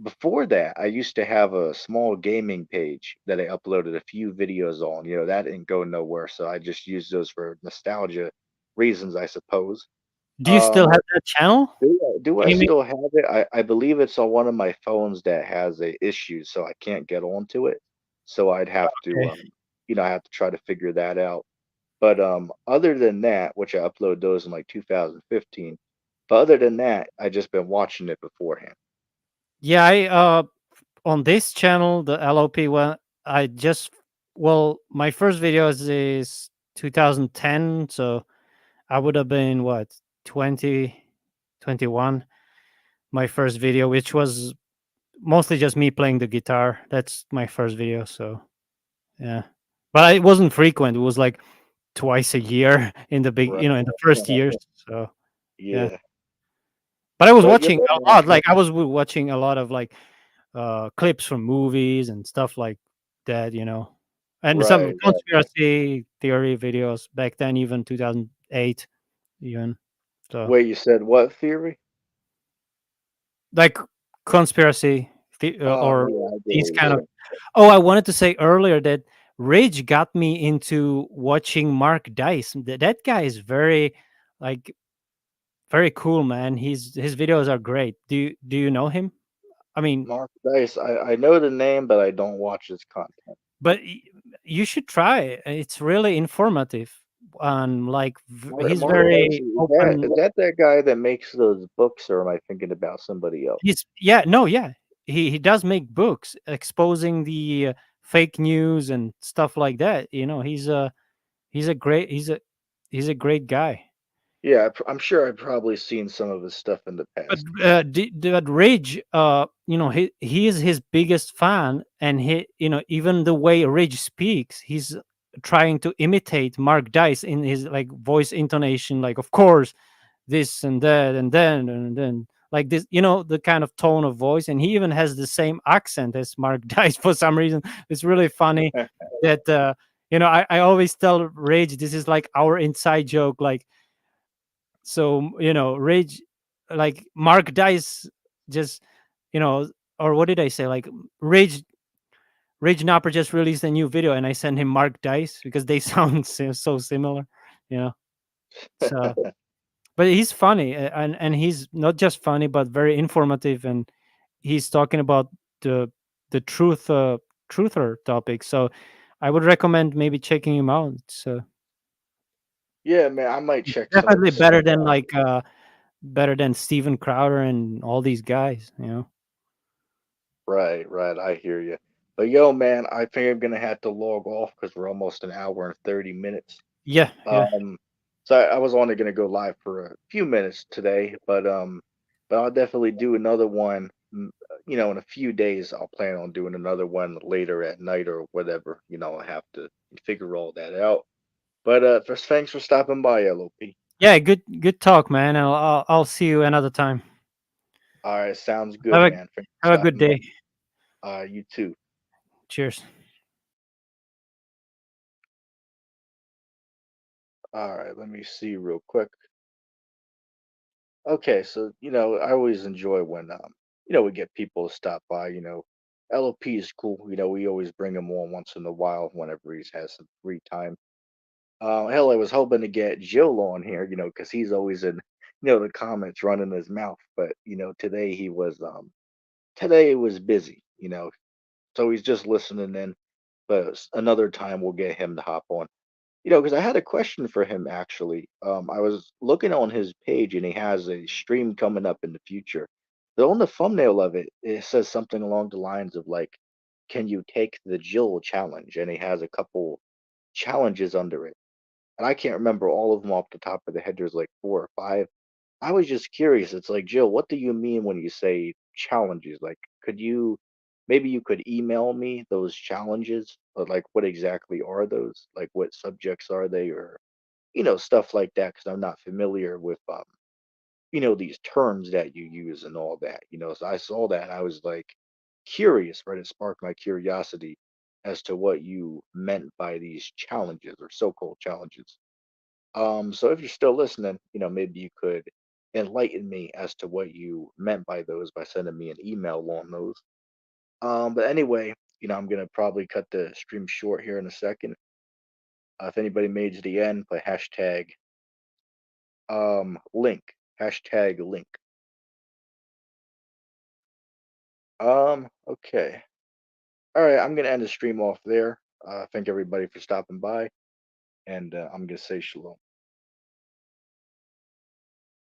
Before that, I used to have a small gaming page that I uploaded a few videos on. That didn't go nowhere, so I just used those for nostalgia reasons, I suppose. Do you still Um, have that channel? do I Gaming? still have it? I believe it's on one of my phones that has a issue, so I can't get onto it. So I'd have to, Okay. I have to try to figure that out. But other than that, which I uploaded those in like 2015. But other than that, I just been watching it beforehand. Yeah, I on this channel, the LOP one, I just my first videos is 2010, so I would have been what, 20, 21. My first video, which was mostly just me playing the guitar. That's my first video, so yeah. But it wasn't frequent. It was like twice a year in the Right. in the first years. So yeah. Yeah. But I was But watching a lot. Like I was watching a lot of like clips from movies and stuff like that, and some right, right. conspiracy theory videos back then, even 2008, even. So Wait, you said what theory? like conspiracy Oh, or yeah, I get these what you're kind of. saying. Oh, I wanted to say earlier that Rage got me into watching Mark Dice. That guy is very, like, very cool, man. His videos are great. Do you know him? I mean, Mark Dice, I know the name, but I don't watch his content. but you should try it. It's really informative, and like he's Mark Dice, very is that open. is that that guy that makes those books, or am I thinking about somebody else? He's Yeah, no, yeah. He does make books exposing the fake news and stuff like that. He's a great he's a great guy. Yeah, I'm sure I've probably seen some of his stuff in the But past. but Rage, he is his biggest fan, and even the way Rage speaks, he's trying to imitate Mark Dice in his like voice intonation, like of course this and that and then like this, the kind of tone of voice, and he even has the same accent as Mark Dice for some reason. It's really funny that I always tell Rage this is like our inside joke, like so Rage, like Mark Dice just you know or what did I say, like Rage Napper just released a new video and I sent him Mark Dice because they sound so similar, you know so but he's funny, and he's not just funny but very informative, and he's talking about the truth, truther topic. So I would recommend maybe checking him out. So Yeah, man, I might check some of definitely his stuff better than out. like better than Steven Crowder and all these guys. Right, right. I hear you. But yo, man, I think I'm gonna have to log off because we're almost an hour and 30 minutes. Yeah, yeah. Um, so I was only gonna go live for a few minutes today, but I'll definitely do another one. In a few days, I'll plan on doing another one later at night or whatever. I have to figure all that out. But first, thanks for stopping by, LOP. Yeah, good talk, man. I'll see you another time. All right, sounds good, Have a man. Thanks for have a good stopping by. day. You too. Cheers. All right, let me see real quick. Okay, so I always enjoy when we get people to stop by. LOP is cool. We always bring him on once in a while whenever he has some free time. Hell, I was hoping to get Jill on here, because he's always in, the comments running his mouth. But today today it was busy, so he's just listening in. But another time we'll get him to hop on. Because I had a question for him actually. I was looking on his page and he has a stream coming up in the future. But on the thumbnail of it, it says something along the lines of like, "Can you take the Jill challenge?" And he has a couple challenges under it. And I can't remember all of them off the top of the head. There's like four or five. I was just curious. It's like, Jill, what do you mean when you say challenges? Like, maybe you could email me those challenges, or like, what exactly are those? Like, what subjects are they, or stuff like that? Because I'm not familiar with these terms that you use and all that. So I saw that and I was like curious, right? It sparked my curiosity as to what you meant by these challenges or so-called challenges. So if you're still listening, maybe you could enlighten me as to what you meant by those by sending me an email on those. But anyway, I'm gonna probably cut the stream short here in a second. If anybody made it to the end, put link, link. Okay. All right, I'm gonna end the stream off there. Thank everybody for stopping by, and I'm gonna say shalom.